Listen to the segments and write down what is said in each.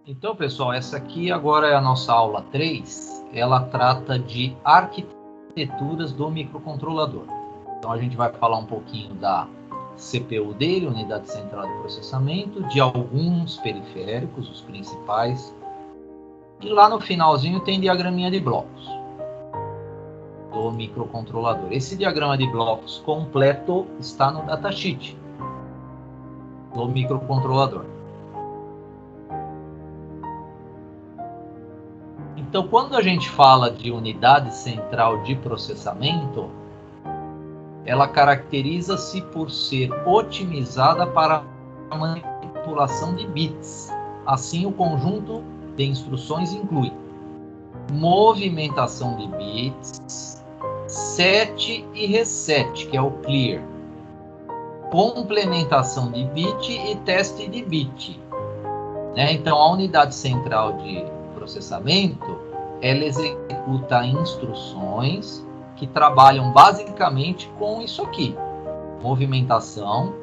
Então, pessoal, essa aqui agora é a nossa aula 3. Ela trata de arquiteturas do microcontrolador. Então, a gente vai falar um pouquinho da CPU dele, unidade central de processamento, de alguns periféricos, os principais. E lá no finalzinho tem diagraminha de blocos do microcontrolador. Esse diagrama de blocos completo está no datasheet do microcontrolador. Então, quando a gente fala de unidade central de processamento, ela caracteriza-se por ser otimizada para a manipulação de bits. Assim, o conjunto de instruções inclui movimentação de bits, set e reset, que é o clear, complementação de bit e teste de bit. Então, a unidade central de processamento, ela executa instruções que trabalham basicamente com isso aqui: movimentação,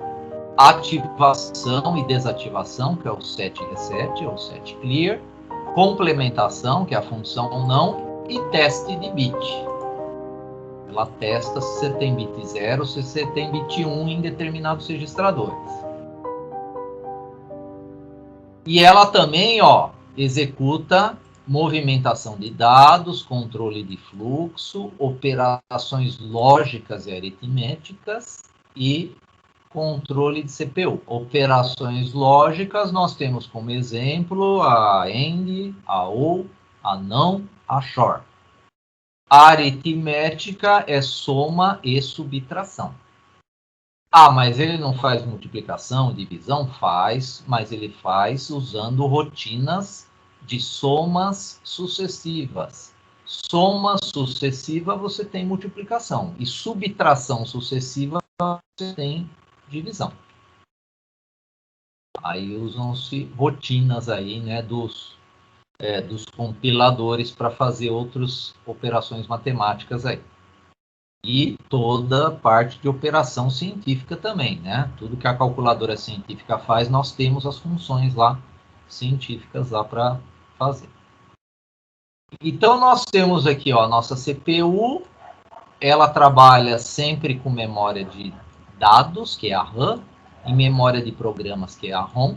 ativação e desativação, que é o set reset ou set clear, complementação, que é a função ou não, e teste de bit. Ela testa se você tem bit 0, se você tem bit 1 em determinados registradores. E ela também, executa movimentação de dados, controle de fluxo, operações lógicas e aritméticas e controle de CPU. Operações lógicas nós temos como exemplo a AND, a OR, a NOR, a XOR. A aritmética é soma e subtração. Mas ele não faz multiplicação, divisão? Faz, mas ele faz usando rotinas de somas sucessivas. Soma sucessiva você tem multiplicação, e subtração sucessiva você tem divisão. Aí usam-se rotinas aí, né, dos compiladores para fazer outras operações matemáticas aí. E toda parte de operação científica também, né? Tudo que a calculadora científica faz, nós temos as funções lá científicas lá para fazer. Então, nós temos aqui a nossa CPU, ela trabalha sempre com memória de dados, que é a RAM, e memória de programas, que é a ROM.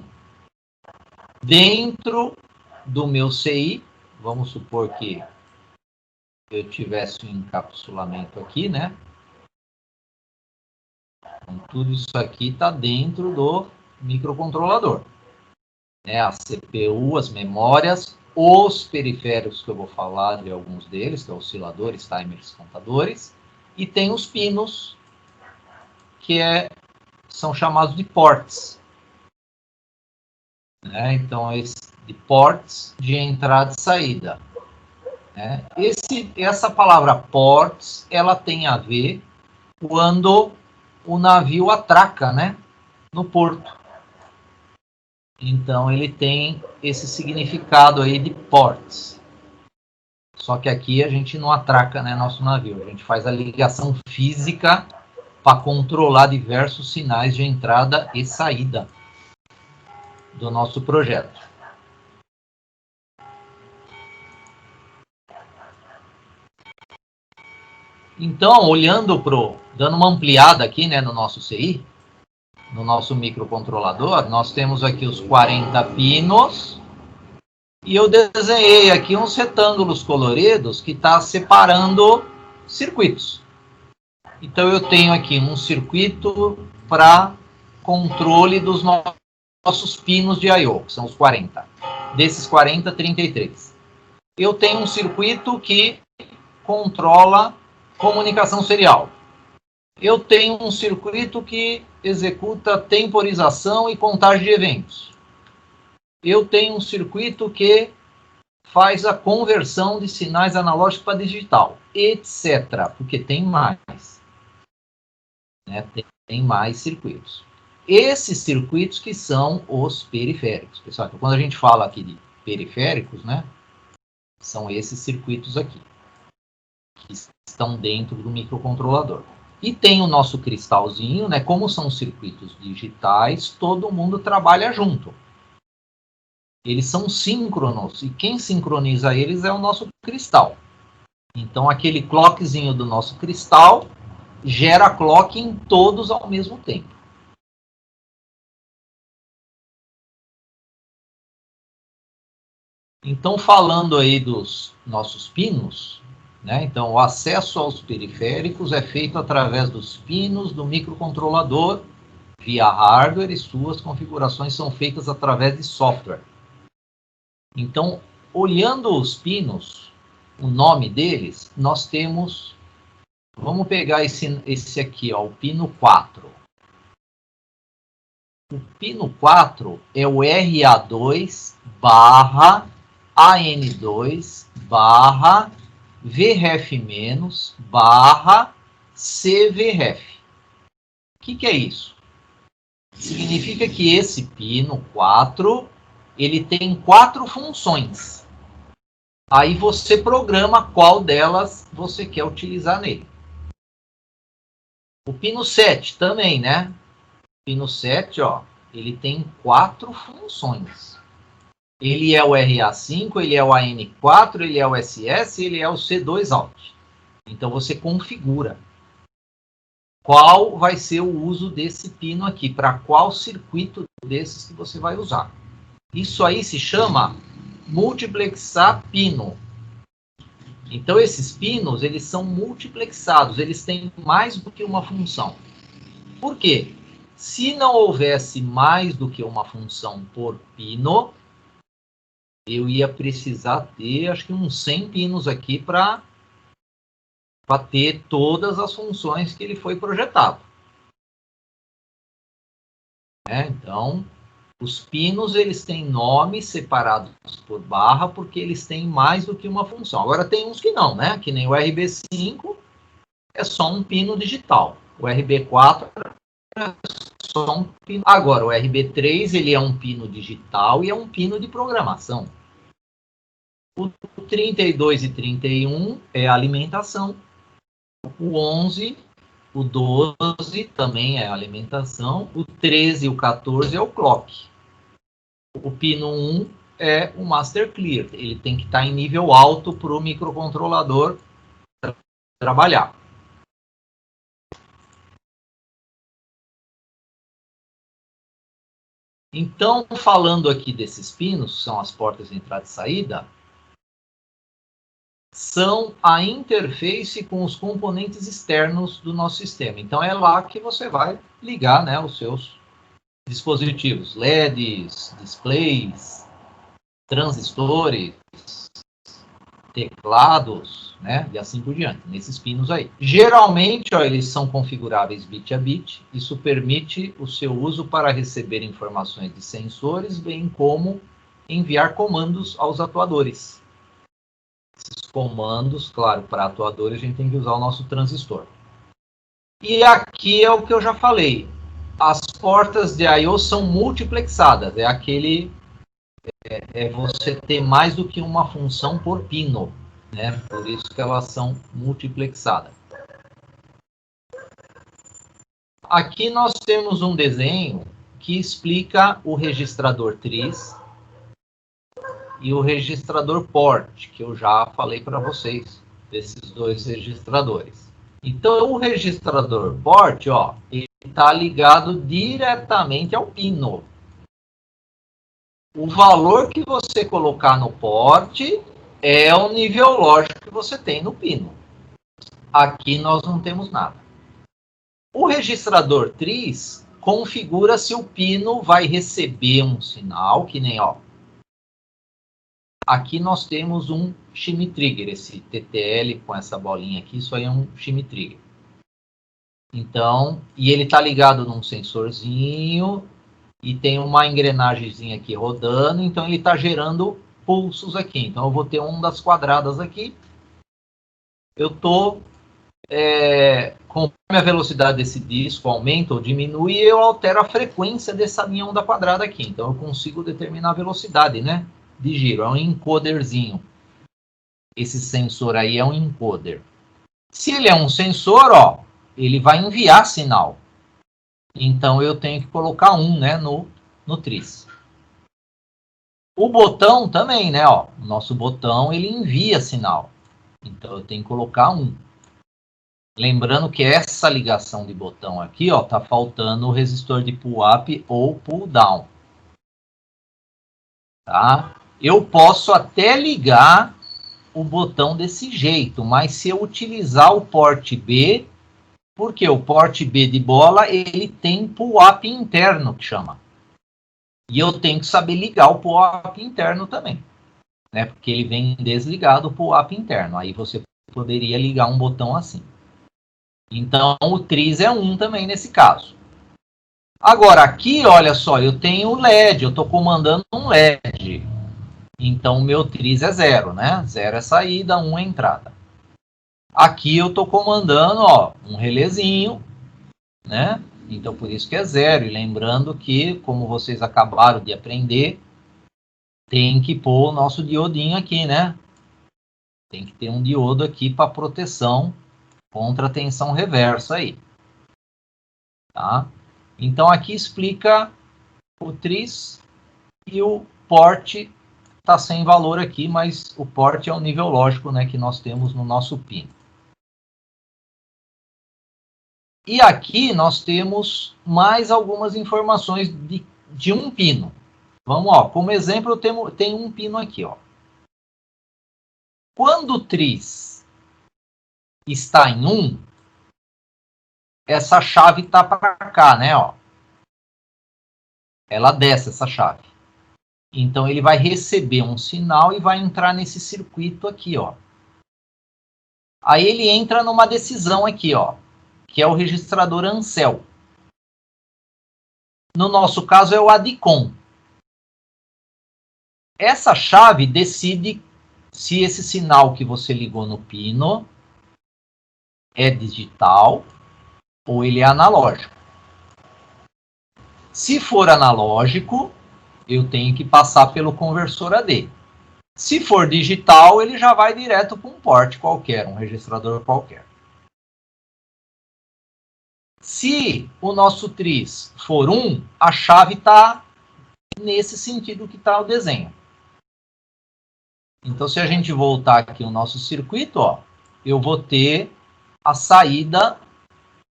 Dentro do meu CI, vamos supor que eu tivesse um encapsulamento aqui, né? Então, tudo isso aqui está dentro do microcontrolador. A CPU, as memórias, os periféricos, que eu vou falar de alguns deles, que é osciladores, timers, contadores, e tem os pinos, que são chamados de ports. Então, de ports de entrada e saída. Essa palavra ports, ela tem a ver quando o navio atraca, no porto. Então, ele tem esse significado aí de ports. Só que aqui a gente não atraca, nosso navio. A gente faz a ligação física para controlar diversos sinais de entrada e saída do nosso projeto. Então, dando uma ampliada aqui, no nosso CI, no nosso microcontrolador, nós temos aqui os 40 pinos, e eu desenhei aqui uns retângulos coloridos que está separando circuitos. Então, eu tenho aqui um circuito para controle dos nossos pinos de I/O, que são os 40. Desses 40, 33. Eu tenho um circuito que controla comunicação serial. Eu tenho um circuito que executa temporização e contagem de eventos. Eu tenho um circuito que faz a conversão de sinais analógicos para digital, etc. Porque tem mais. Tem mais circuitos. Esses circuitos que são os periféricos. Pessoal, então, quando a gente fala aqui de periféricos, são esses circuitos aqui, que estão dentro do microcontrolador. E tem o nosso cristalzinho, como são circuitos digitais, todo mundo trabalha junto. eles são síncronos, e quem sincroniza eles é o nosso cristal. Então, aquele clockzinho do nosso cristal gera clock em todos ao mesmo tempo. Então, falando aí dos nossos pinos, né? Então, o acesso aos periféricos é feito através dos pinos do microcontrolador via hardware e suas configurações são feitas através de software. Então, olhando os pinos, o nome deles, nós temos, vamos pegar esse aqui, ó, o pino 4. O pino 4 é o RA2 barra AN2 barra VRF- barra CVRF. O que é isso? Significa que esse pino 4, ele tem 4 funções. Aí você programa qual delas você quer utilizar nele. O pino 7 também, né? O pino 7, ó, ele tem 4 funções. Ele é o RA5, ele é o AN4, ele é o SS, ele é o C2 Out. Então você configura qual vai ser o uso desse pino aqui, para qual circuito desses que você vai usar. Isso aí se chama multiplexar pino. Então esses pinos, eles são multiplexados, eles têm mais do que uma função. Por quê? Se não houvesse mais do que uma função por pino, eu ia precisar ter, acho que uns 100 pinos aqui para ter todas as funções que ele foi projetado. Então, os pinos, eles têm nomes separados por barra, porque eles têm mais do que uma função. Agora, tem uns que não, né? Que nem o RB5 é só um pino digital. O RB4 é só um pino. Agora, o RB3, ele é um pino digital e é um pino de programação. O 32 e 31 é alimentação. O 11, o 12 também é alimentação. O 13 e o 14 é o clock. O pino 1 é o master clear. Ele tem que estar em nível alto para o microcontrolador trabalhar. Então, falando aqui desses pinos, são as portas de entrada e saída, são a interface com os componentes externos do nosso sistema. Então, é lá que você vai ligar, né, os seus dispositivos, LEDs, displays, transistores, teclados, né, e assim por diante, nesses pinos aí. Geralmente, ó, eles são configuráveis bit a bit, isso permite o seu uso para receber informações de sensores, bem como enviar comandos aos atuadores. Esses comandos, claro, para atuadores a gente tem que usar o nosso transistor. E aqui é o que eu já falei, as portas de I/O são multiplexadas, é você ter mais do que uma função por pino, né? Por isso que elas são multiplexadas. Aqui nós temos um desenho que explica o registrador tris e o registrador port, que eu já falei para vocês, desses dois registradores. Então, o registrador port, ó, ele está ligado diretamente ao pino. O valor que você colocar no port é o nível lógico que você tem no pino. Aqui nós não temos nada. O registrador tris configura se o pino vai receber um sinal, que nem, ó. Aqui nós temos um shimmy trigger, esse TTL com essa bolinha aqui, isso aí é um shimmy trigger. Então, e ele está ligado num sensorzinho e tem uma engrenagemzinha aqui rodando, então ele está gerando pulsos aqui. Então eu vou ter ondas quadradas aqui. Eu estou, conforme a velocidade desse disco aumenta ou diminui, eu altero a frequência dessa minha onda quadrada aqui. Então eu consigo determinar a velocidade, né, de giro. É um encoderzinho. Esse sensor aí é um encoder. Se ele é um sensor, ó, ele vai enviar sinal. Então eu tenho que colocar 1, né, no tris. O botão também, né? Ó, o nosso botão, ele envia sinal. Então, eu tenho que colocar 1. Lembrando que essa ligação de botão aqui, ó, tá faltando o resistor de pull up ou pull down. Tá? Eu posso até ligar o botão desse jeito, mas se eu utilizar o porte B, porque o porte B de bola, ele tem pull up interno, que chama. E eu tenho que saber ligar o pull up interno também, né? Porque ele vem desligado o pull up interno. Aí você poderia ligar um botão assim. Então, o tris é 1 também nesse caso. Agora, aqui, olha só, eu tenho o LED, eu estou comandando um LED. Então, o meu tris é 0, né? 0 é saída, 1 é entrada. Aqui eu estou comandando, ó, um relézinho, né? Então, por isso que é 0. E lembrando que, como vocês acabaram de aprender, tem que pôr o nosso diodinho aqui, né? Tem que ter um diodo aqui para proteção contra a tensão reversa aí. Tá? Então, aqui explica o tris e o porte está sem valor aqui, mas o porte é o nível lógico, né, que nós temos no nosso pino. E aqui nós temos mais algumas informações de um pino. Vamos, ó, como exemplo, eu tenho um pino aqui, ó. Quando o tris está em 1, essa chave está para cá, né, ó. Ela desce essa chave. Então, ele vai receber um sinal e vai entrar nesse circuito aqui, ó. Aí ele entra numa decisão aqui, ó, que é o registrador Ancel. No nosso caso, é o ADCOM. Essa chave decide se esse sinal que você ligou no pino é digital ou ele é analógico. Se for analógico, eu tenho que passar pelo conversor AD. Se for digital, ele já vai direto para um port qualquer, um registrador qualquer. Se o nosso tris for 1, a chave está nesse sentido que está o desenho. Então, se a gente voltar aqui no nosso circuito, ó, eu vou ter a saída,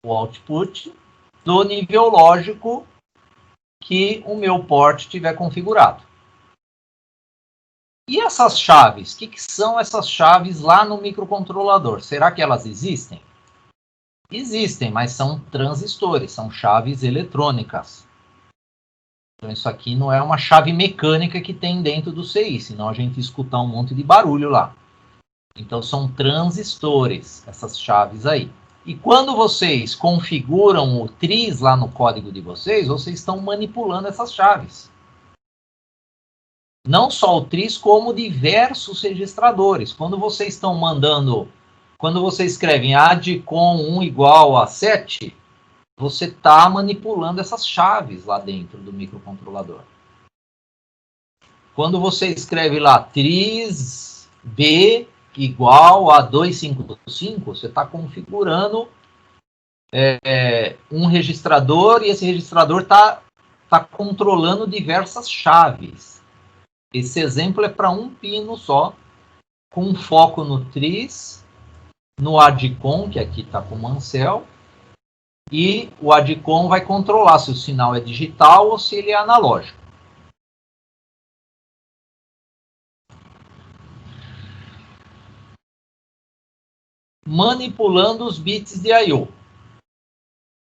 o output, do nível lógico que o meu port tiver configurado. E essas chaves? O que são essas chaves lá no microcontrolador? Será que elas existem? Existem, mas são transistores, são chaves eletrônicas. Então, isso aqui não é uma chave mecânica que tem dentro do CI, senão a gente escutar um monte de barulho lá. Então, são transistores, essas chaves aí. E quando vocês configuram o tris lá no código de vocês, vocês estão manipulando essas chaves. Não só o tris, como diversos registradores. Quando vocês estão mandando, quando vocês escrevem ADCOM 1 igual a 7, você está manipulando essas chaves lá dentro do microcontrolador. Quando você escreve lá tris B igual a 255, você está configurando um registrador e esse registrador está controlando diversas chaves. Esse exemplo é para um pino só, com foco no tris, no ADCOM, que aqui está com o Ancel, e o ADCOM vai controlar se o sinal é digital ou se ele é analógico. Manipulando os bits de I/O.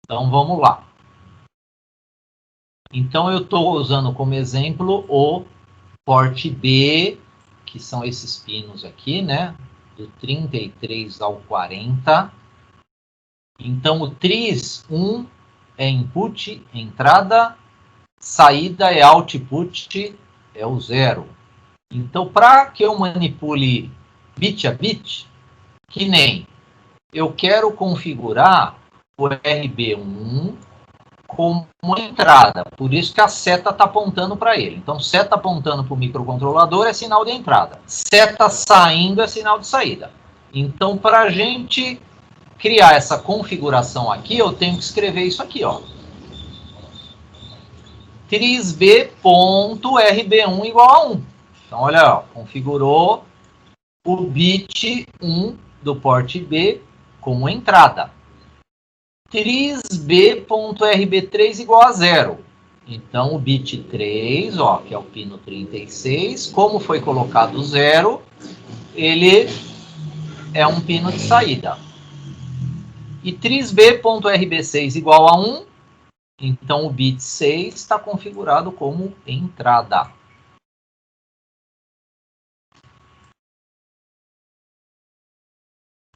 Então, vamos lá. Então, eu estou usando como exemplo o porte B, que são esses pinos aqui, né? Do 33 ao 40. Então, o tris 1 é input, entrada, saída é output, é o 0. Então, para que eu manipule bit a bit, que nem eu quero configurar o RB1 como entrada, por isso que a seta está apontando para ele. Então, seta apontando para o microcontrolador é sinal de entrada. Seta saindo é sinal de saída. Então, para a gente criar essa configuração aqui, eu tenho que escrever isso aqui, ó. trisb.rb1 igual a 1. Então, olha, ó, configurou o bit 1 do porte B como entrada. trisb.rb3 igual a 0. Então, o bit 3, ó, que é o pino 36, como foi colocado 0, ele é um pino de saída. E trisb.rb6 igual a 1, então o bit 6 está configurado como entrada.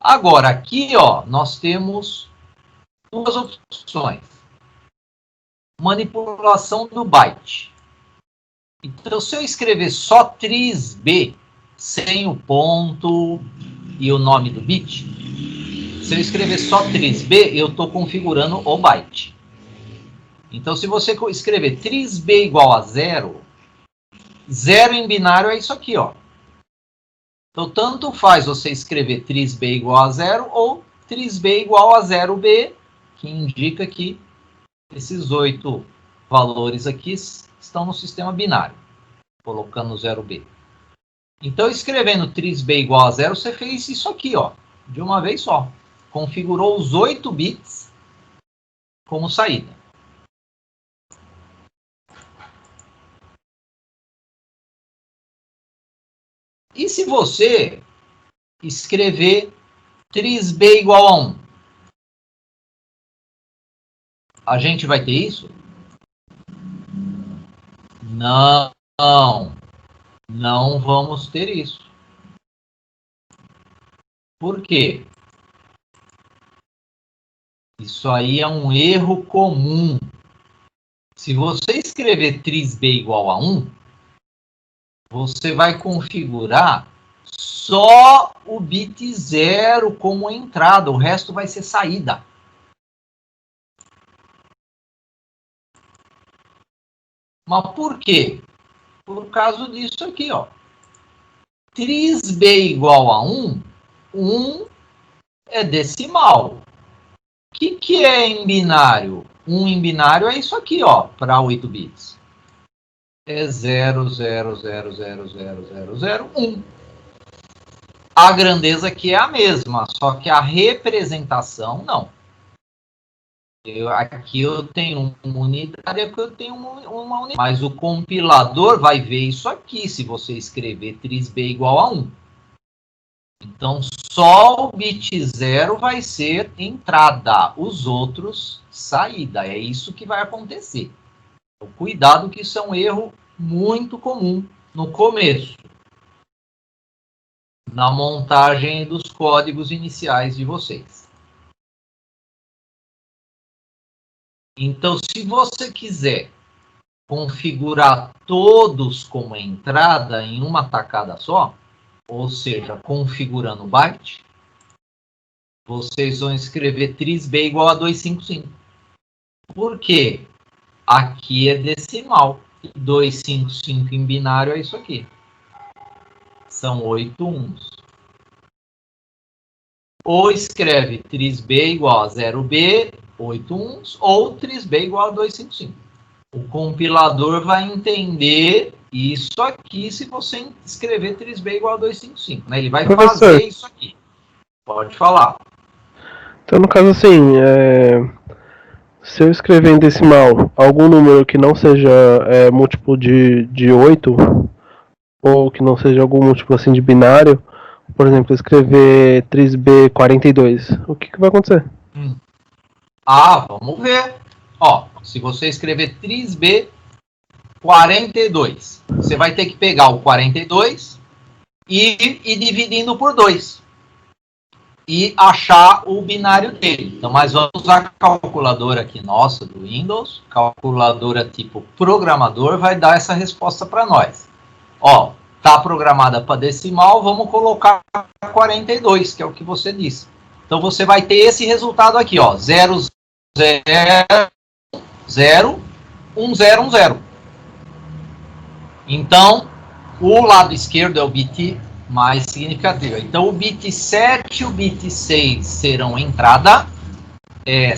Agora, aqui, ó, nós temos duas opções. Manipulação do byte. Então, se eu escrever só trisb, sem o ponto e o nome do bit, se eu escrever só trisb, eu estou configurando o byte. Então, se você escrever trisb igual a 0, 0 em binário é isso aqui, ó. Então, tanto faz você escrever trisb igual a 0 ou trisb igual a 0b, que indica que esses 8 valores aqui estão no sistema binário, colocando 0b. Então, escrevendo trisb igual a 0, você fez isso aqui, ó, de uma vez só. Configurou os 8 bits como saída. E se você escrever trisb igual a 1, a gente vai ter isso? Não, não vamos ter isso. Por quê? Isso aí é um erro comum. Se você escrever trisb igual a 1, você vai configurar só o bit 0 como entrada, o resto vai ser saída. Mas por quê? Por causa disso aqui, ó. Trisb igual a 1, 1 é decimal. O que é em binário? 1 em binário é isso aqui, ó, para 8 bits. É 0,0000001. A grandeza aqui é a mesma, só que a representação não. Aqui eu tenho uma unidade, aqui eu tenho uma unidade. Mas o compilador vai ver isso aqui, se você escrever trisb igual a 1. Então, só o bit 0 vai ser entrada, os outros saída. É isso que vai acontecer. Então, cuidado que isso é um erro muito comum no começo, na montagem dos códigos iniciais de vocês. Então, se você quiser configurar todos como entrada em uma tacada só, ou seja, configurando o byte, vocês vão escrever trisb igual a 255. Por quê? Aqui é decimal. 255 em binário é isso aqui. São 8 uns. Ou escreve trisb igual a 0b, 8 uns, ou trisb igual a 255. O compilador vai entender isso aqui se você escrever trisb igual a 255. Né? Ele vai fazer isso aqui. Pode falar. Então, no caso assim, se eu escrever em decimal algum número que não seja múltiplo de 8, ou que não seja algum múltiplo assim de binário, por exemplo, escrever trisb 42, o que vai acontecer? Vamos ver. Ó, se você escrever trisb 42, você vai ter que pegar o 42 e ir dividindo por 2. E achar o binário dele. Então, nós vamos usar a calculadora aqui nossa, do Windows. Calculadora tipo programador vai dar essa resposta para nós. Ó, tá programada para decimal, vamos colocar 42, que é o que você disse. Então, você vai ter esse resultado aqui, ó, 0, 0, 0, 1, 0, 1, 0. Então, o lado esquerdo é o bit mais significativo. Então, o bit 7 e o bit 6 serão entrada,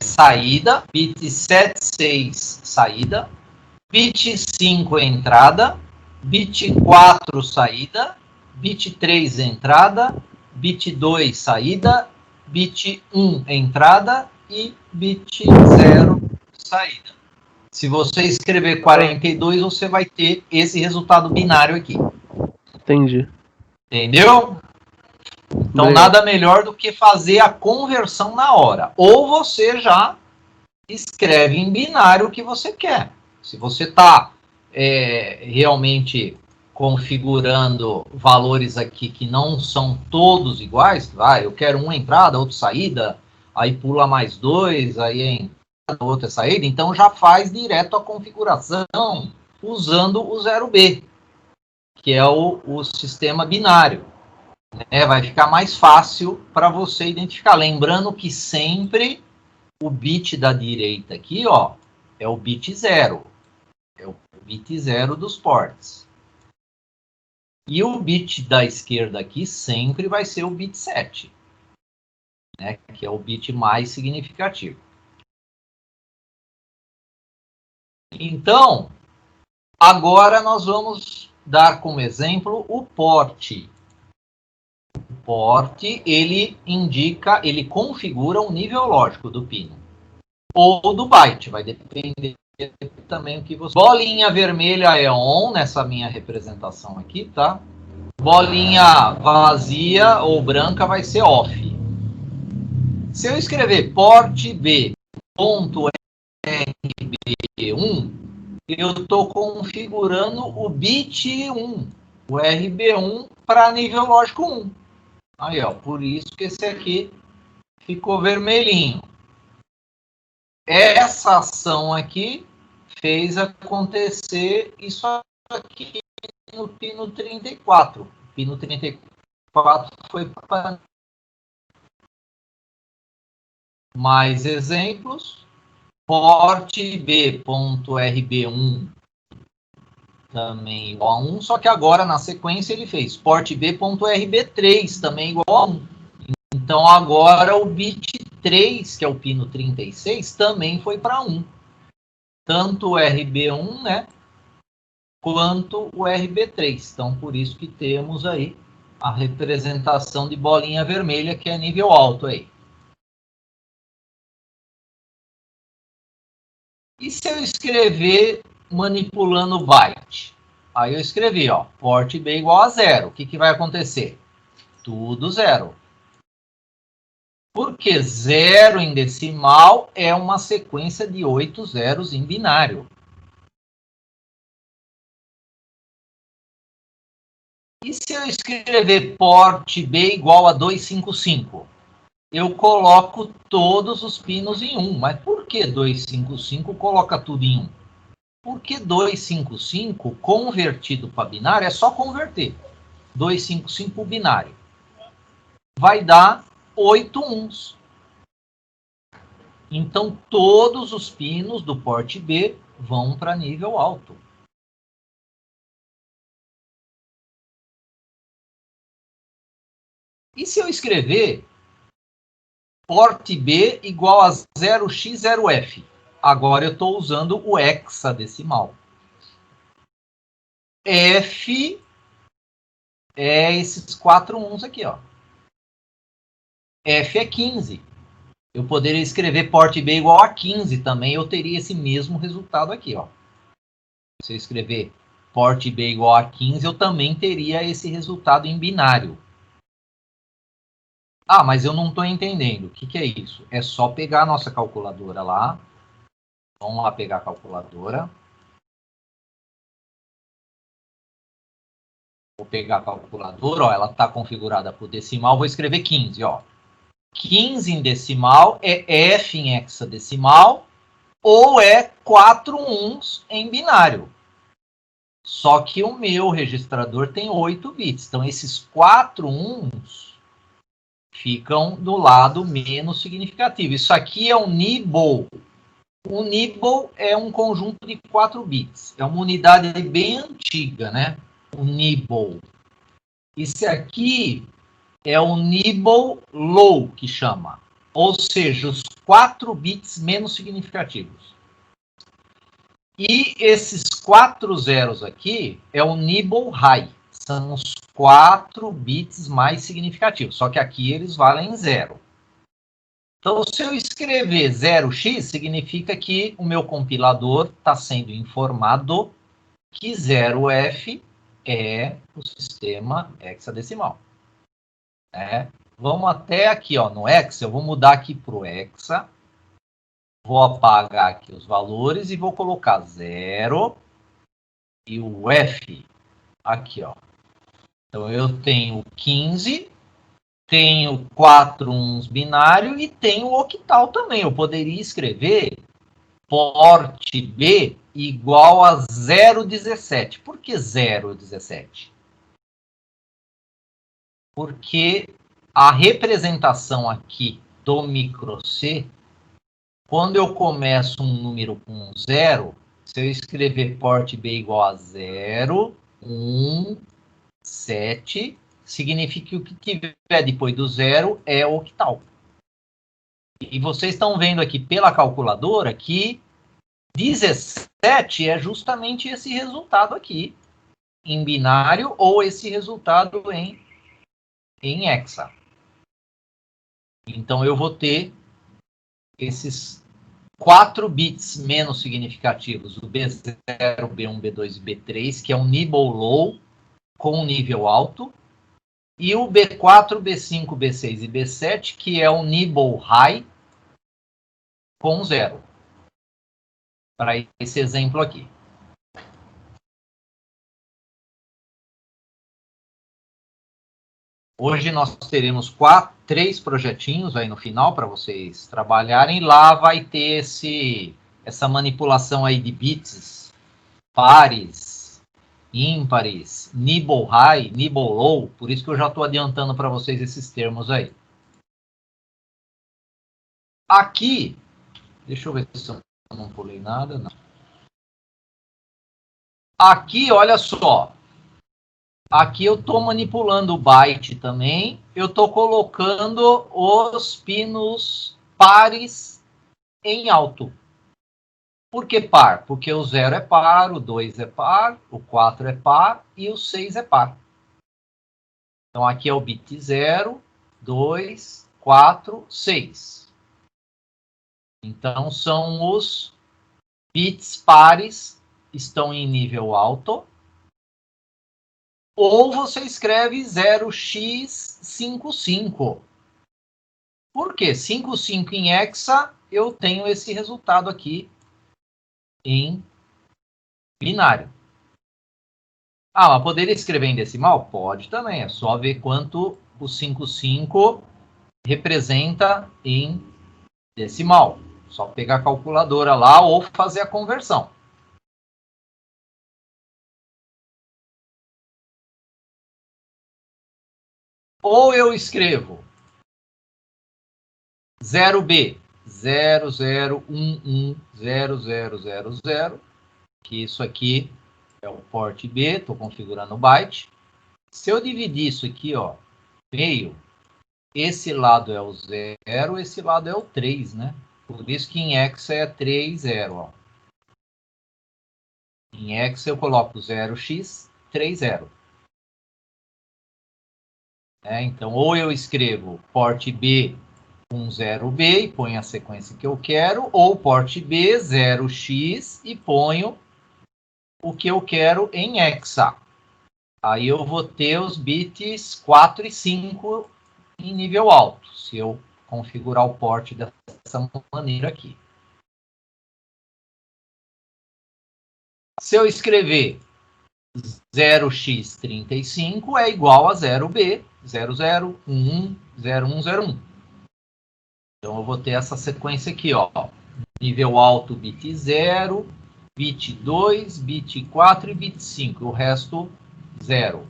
saída, bit 7, 6, saída, bit 5 entrada, bit 4 saída, bit 3 entrada, bit 2 saída, bit 1 entrada e bit 0 saída. Se você escrever 42, você vai ter esse resultado binário aqui. Entendi. Entendeu? Então, Bem, nada melhor do que fazer a conversão na hora. Ou você já escreve em binário o que você quer. Se você está realmente configurando valores aqui que não são todos iguais, eu quero uma entrada, outra saída, aí pula mais 2, aí é entrada, outra saída, então já faz direto a configuração usando o 0B, que é o sistema binário. Vai ficar mais fácil para você identificar. Lembrando que sempre o bit da direita aqui, ó, é o bit 0. É o bit 0 dos ports. E o bit da esquerda aqui sempre vai ser o bit 7, né, que é o bit mais significativo. Então, agora nós vamos dar como exemplo o porte. O porte, ele indica, ele configura o nível lógico do pino. Ou do byte, vai depender também o que você... Bolinha vermelha é on, nessa minha representação aqui, tá? Bolinha vazia ou branca vai ser off. Se eu escrever port B.RB1, eu estou configurando o bit 1, o RB1 para nível lógico 1. Aí, ó, por isso que esse aqui ficou vermelhinho. Essa ação aqui fez acontecer isso aqui no pino 34. O pino 34 foi para... Mais exemplos. Port B.RB1 também igual a 1, só que agora na sequência ele fez port B.RB3 também igual a 1. Então agora o bit 3, que é o pino 36, também foi para 1. Tanto o RB1, né, quanto o RB3. Então por isso que temos aí a representação de bolinha vermelha, que é nível alto aí. E se eu escrever manipulando byte? Aí eu escrevi, ó, port B igual a 0. O que vai acontecer? Tudo 0. Porque 0 em decimal é uma sequência de 8 zeros em binário. E se eu escrever port B igual a 255? Eu coloco todos os pinos em 1. Mas por que 255 coloca tudo em 1? Porque 255 convertido para binário é só converter. 255 binário. Vai dar 8 uns. Então, todos os pinos do porte B vão para nível alto. E se eu escrever porte B igual a 0x0f? Agora eu estou usando o hexadecimal. F é esses 4 uns aqui, ó. F é 15. Eu poderia escrever port B igual a 15 também, eu teria esse mesmo resultado aqui, ó. Se eu escrever port B igual a 15, eu também teria esse resultado em binário. Ah, mas eu não estou entendendo. O que é isso? É só pegar a nossa calculadora lá. Vamos lá pegar a calculadora. Vou pegar a calculadora, ó, ela está configurada por decimal, vou escrever 15, ó. 15 em decimal é F em hexadecimal ou é 4 uns em binário. Só que o meu registrador tem 8 bits. Então, esses 4 uns ficam do lado menos significativo. Isso aqui é um nibble. O nibble é um conjunto de 4 bits. É uma unidade bem antiga, né? O nibble. Esse aqui é o nibble low, que chama. Ou seja, os 4 bits menos significativos. E esses 4 zeros aqui é o nibble high. São os 4 bits mais significativos. Só que aqui eles valem 0. Então, se eu escrever 0x, significa que o meu compilador está sendo informado que 0f é o sistema hexadecimal. Vamos até aqui, ó, no hexa. Eu vou mudar aqui para o hexa. Vou apagar aqui os valores e vou colocar 0 e o f aqui, ó. Então, eu tenho 15, tenho 4 uns binário e tenho o octal também. Eu poderia escrever porte B igual a 0,17. Por que 0,17? Porque a representação aqui do micro C, quando eu começo um número com 0, se eu escrever porte B igual a 0, 1, 7, significa que o que tiver depois do 0 é octal. E vocês estão vendo aqui pela calculadora que 17 é justamente esse resultado aqui, em binário, ou esse resultado em hexa. Então, eu vou ter esses 4 bits menos significativos, o B0, B1, B2 e B3, que é um nibble low com um nível alto, e o B4, B5, B6 e B7, que é um nibble high com 0. Para esse exemplo aqui. Hoje nós teremos 3 projetinhos aí no final para vocês trabalharem. Lá vai ter essa manipulação aí de bits, pares, ímpares, nibble high, nibble low. Por isso que eu já estou adiantando para vocês esses termos aí. Aqui, deixa eu ver se eu não pulei nada. Não. Aqui, olha só. Aqui eu estou manipulando o byte também. Eu estou colocando os pinos pares em alto. Por que par? Porque o 0 é par, o 2 é par, o 4 é par e o 6 é par. Então aqui é o bit 0, 2, 4, 6. Então são os bits pares, estão em nível alto. Ou você escreve 0x55. Por quê? 55 em hexa, eu tenho esse resultado aqui em binário. Ah, mas poderia escrever em decimal? Pode também, é só ver quanto o 55 representa em decimal. Só pegar a calculadora lá ou fazer a conversão. Ou eu escrevo 0B, 00110000, que isso aqui é o porte B, estou configurando o byte. Se eu dividir isso aqui, ó, meio, esse lado é o 0, esse lado é o 3, né? Por isso que em hexa é 3, 0, ó. Em hexa eu coloco 0x, 3, 0. Então, ou eu escrevo porte B com 0B e ponho a sequência que eu quero, ou porte B 0x e ponho o que eu quero em hexa. Aí eu vou ter os bits 4 e 5 em nível alto, se eu configurar o porte dessa maneira aqui. Se eu escrever 0x35 é igual a 0b, 0011, 0101. Então eu vou ter essa sequência aqui, ó. Nível alto, bit 0, bit 2, bit 4 e bit 5. O resto, 0.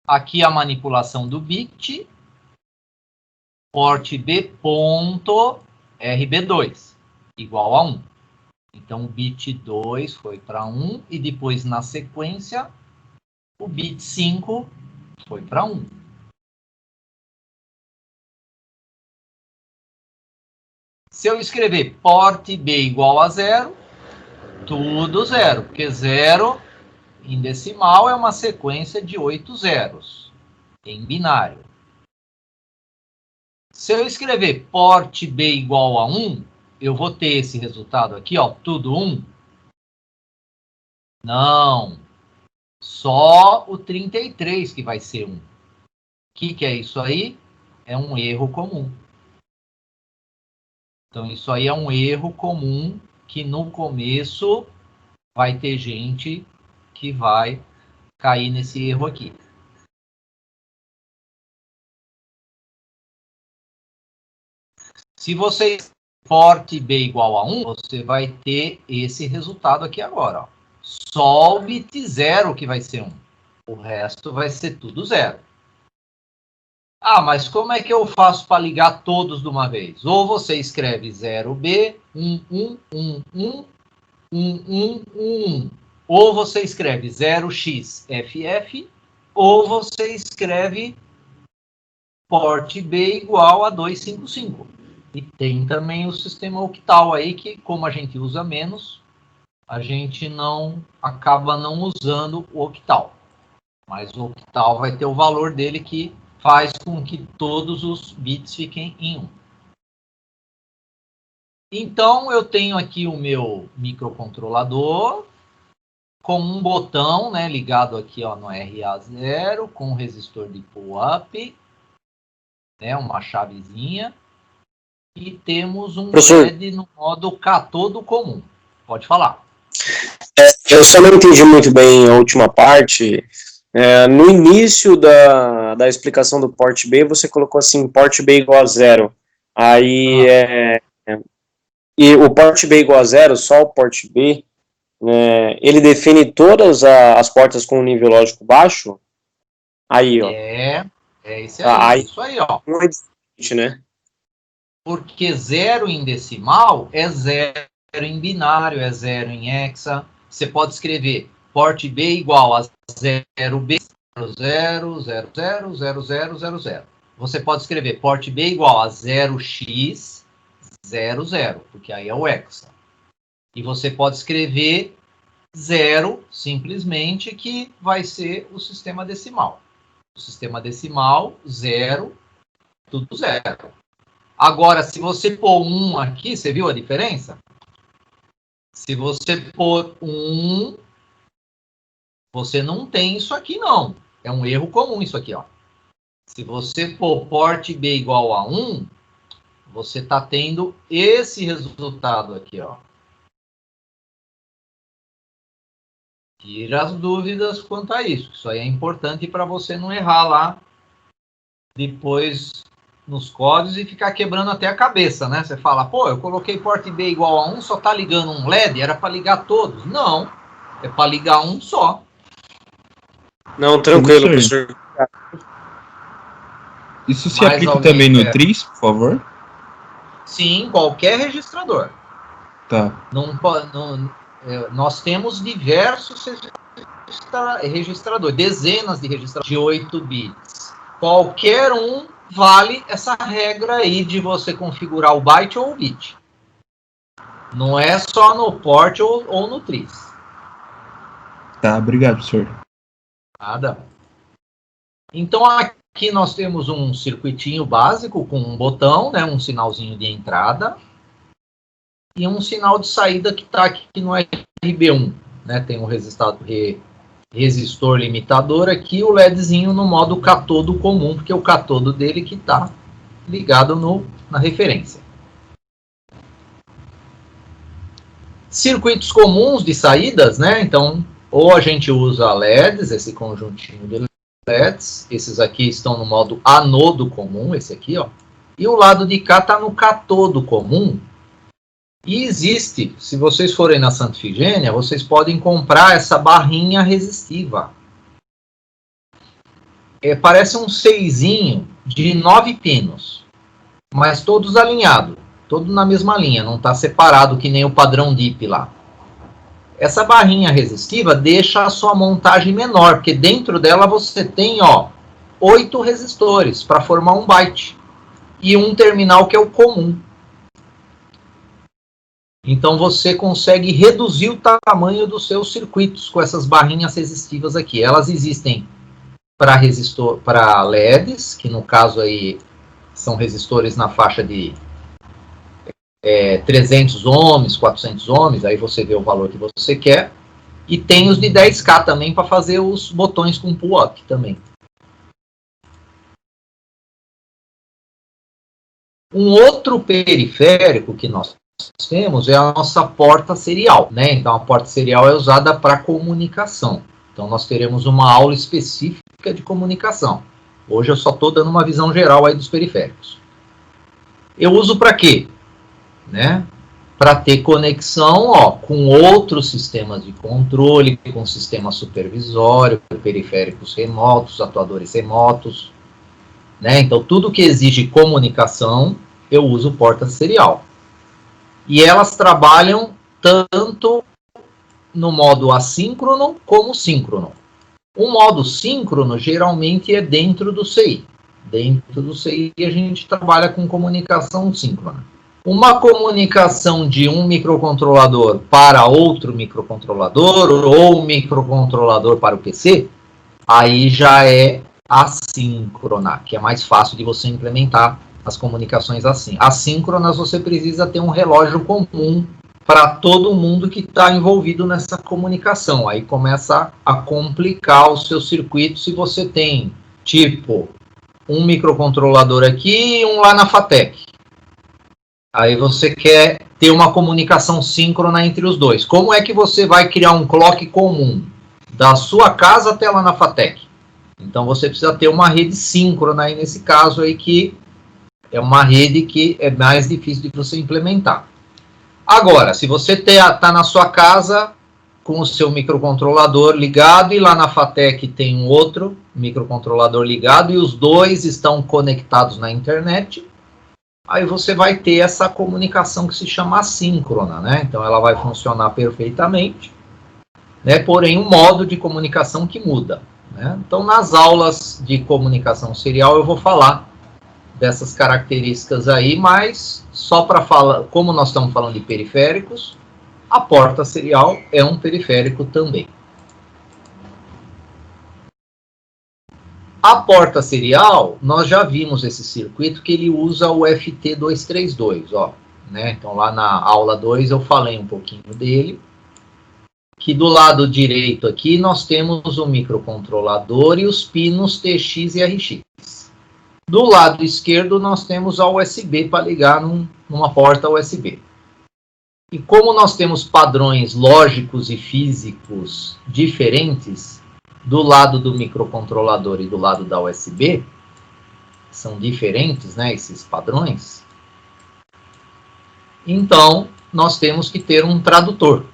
Aqui a manipulação do bit, porte B.RB2, igual a 1. Então, o bit 2 foi para 1 e depois, na sequência, o bit 5 foi para 1. Se eu escrever porte B igual a 0, tudo 0, porque 0 em decimal é uma sequência de 8 zeros, em binário. Se eu escrever porte B igual a 1, eu vou ter esse resultado aqui, ó, tudo 1? Não. Só o 33 que vai ser 1. O que é isso aí? É um erro comum. Então, isso aí é um erro comum que no começo vai ter gente que vai cair nesse erro aqui. Se você porte B igual a 1, você vai ter esse resultado aqui agora. Ó. Só o bit 0 que vai ser 1. O resto vai ser tudo 0. Ah, mas como é que eu faço para ligar todos de uma vez? Ou você escreve 0B, 1, 1, 1, 1, 1, 1, 1. Ou você escreve 0xFF, ou você escreve porte B igual a 255. E tem também o sistema octal aí, que como a gente usa menos, a gente acaba não usando o octal. Mas o octal vai ter o valor dele que faz com que todos os bits fiquem em 1. Então, eu tenho aqui o meu microcontrolador com um botão, né, ligado aqui ó, no RA0, com um resistor de pull-up, né, uma chavezinha, e temos um LED no modo catodo comum. Pode falar. Eu só não entendi muito bem a última parte. No início da explicação do port B, você colocou assim, port B igual a 0. Aí, e o port B igual a 0, só o port B, ele define todas as portas com um nível lógico baixo? Aí, ó. Isso aí, isso aí, ó. Não é diferente, né? Porque 0 em decimal é 0 em binário, é 0 em hexa. Você pode escrever port B igual a 0B, 00, 00, 00, 00. Você pode escrever port B igual a 0x, 00, porque aí é o hexa. E você pode escrever 0, simplesmente, que vai ser o sistema decimal. O sistema decimal, 0, tudo 0. Agora, se você pôr 1 aqui, você viu a diferença? Se você pôr 1, você não tem isso aqui, não. É um erro comum isso aqui, ó. Se você pôr port B igual a 1, você está tendo esse resultado aqui, ó. Tira as dúvidas quanto a isso. Isso aí é importante para você não errar lá depois nos códigos e ficar quebrando até a cabeça, né? Você fala, pô, eu coloquei port B igual a 1, só tá ligando um LED, era para ligar todos. Não, é para ligar um só. Não, tranquilo, professor. Isso se aplica também no TRIS, por favor? Sim, qualquer registrador. Tá. Nós temos diversos registradores, dezenas de registradores de 8 bits. Qualquer um vale essa regra aí de você configurar o byte ou o bit. Não é só no port ou no TRIS. Tá, obrigado, professor. Nada. Então, aqui nós temos um circuitinho básico com um botão, né, um sinalzinho de entrada e um sinal de saída que está aqui no RB1. Né, tem um resistor limitador aqui, o LEDzinho no modo catodo comum, porque é o catodo dele que está ligado na referência. Circuitos comuns de saídas, né? Então, ou a gente usa LEDs, esse conjuntinho de LEDs, esses aqui estão no modo anodo comum, esse aqui, ó. E o lado de cá está no catodo comum. E existe, se vocês forem na Santa Ifigênia, vocês podem comprar essa barrinha resistiva. Parece um seisinho de 9 pinos, mas todos alinhados, todos na mesma linha, não está separado que nem o padrão DIP lá. Essa barrinha resistiva deixa a sua montagem menor, porque dentro dela você tem, ó, 8 resistores para formar um byte e um terminal que é o comum. Então você consegue reduzir o tamanho dos seus circuitos com essas barrinhas resistivas aqui. Elas existem para LEDs, que no caso aí são resistores na faixa de 300 ohms, 400 ohms, aí você vê o valor que você quer. E tem os de 10K também para fazer os botões com pull-up também. Um outro periférico que nós temos é a nossa porta serial, né? Então a porta serial é usada para comunicação. Então nós teremos uma aula específica de comunicação. Hoje eu só estou dando uma visão geral aí dos periféricos. Eu uso para quê? Né? Para ter conexão, ó, com outros sistemas de controle, com sistema supervisório, periféricos remotos, atuadores remotos, né? Então tudo que exige comunicação, eu uso porta serial. E elas trabalham tanto no modo assíncrono como síncrono. O modo síncrono geralmente é dentro do CI. Dentro do CI a gente trabalha com comunicação síncrona. Uma comunicação de um microcontrolador para outro microcontrolador ou microcontrolador para o PC, aí já é assíncrona, que é mais fácil de você implementar as comunicações assim. Assíncronas você precisa ter um relógio comum para todo mundo que está envolvido nessa comunicação. Aí começa a complicar o seu circuito se você tem, tipo, um microcontrolador aqui e um lá na FATEC. Aí você quer ter uma comunicação síncrona entre os dois. Como é que você vai criar um clock comum da sua casa até lá na FATEC? Então você precisa ter uma rede síncrona aí nesse caso aí, que é uma rede que é mais difícil de você implementar. Agora, se você está na sua casa com o seu microcontrolador ligado e lá na FATEC tem um outro microcontrolador ligado e os dois estão conectados na internet, aí você vai ter essa comunicação que se chama assíncrona, né? Então ela vai funcionar perfeitamente, né? Porém o modo de comunicação que muda, né? Então nas aulas de comunicação serial eu vou falar dessas características aí, mas só para falar, como nós estamos falando de periféricos, a porta serial é um periférico também. A porta serial, nós já vimos esse circuito que ele usa o FT232, ó, né? Então lá na aula 2 eu falei um pouquinho dele, que do lado direito aqui nós temos o microcontrolador e os pinos TX e RX. Do lado esquerdo, nós temos a USB para ligar numa porta USB. E como nós temos padrões lógicos e físicos diferentes, do lado do microcontrolador e do lado da USB, são diferentes, né, esses padrões, então nós temos que ter um tradutor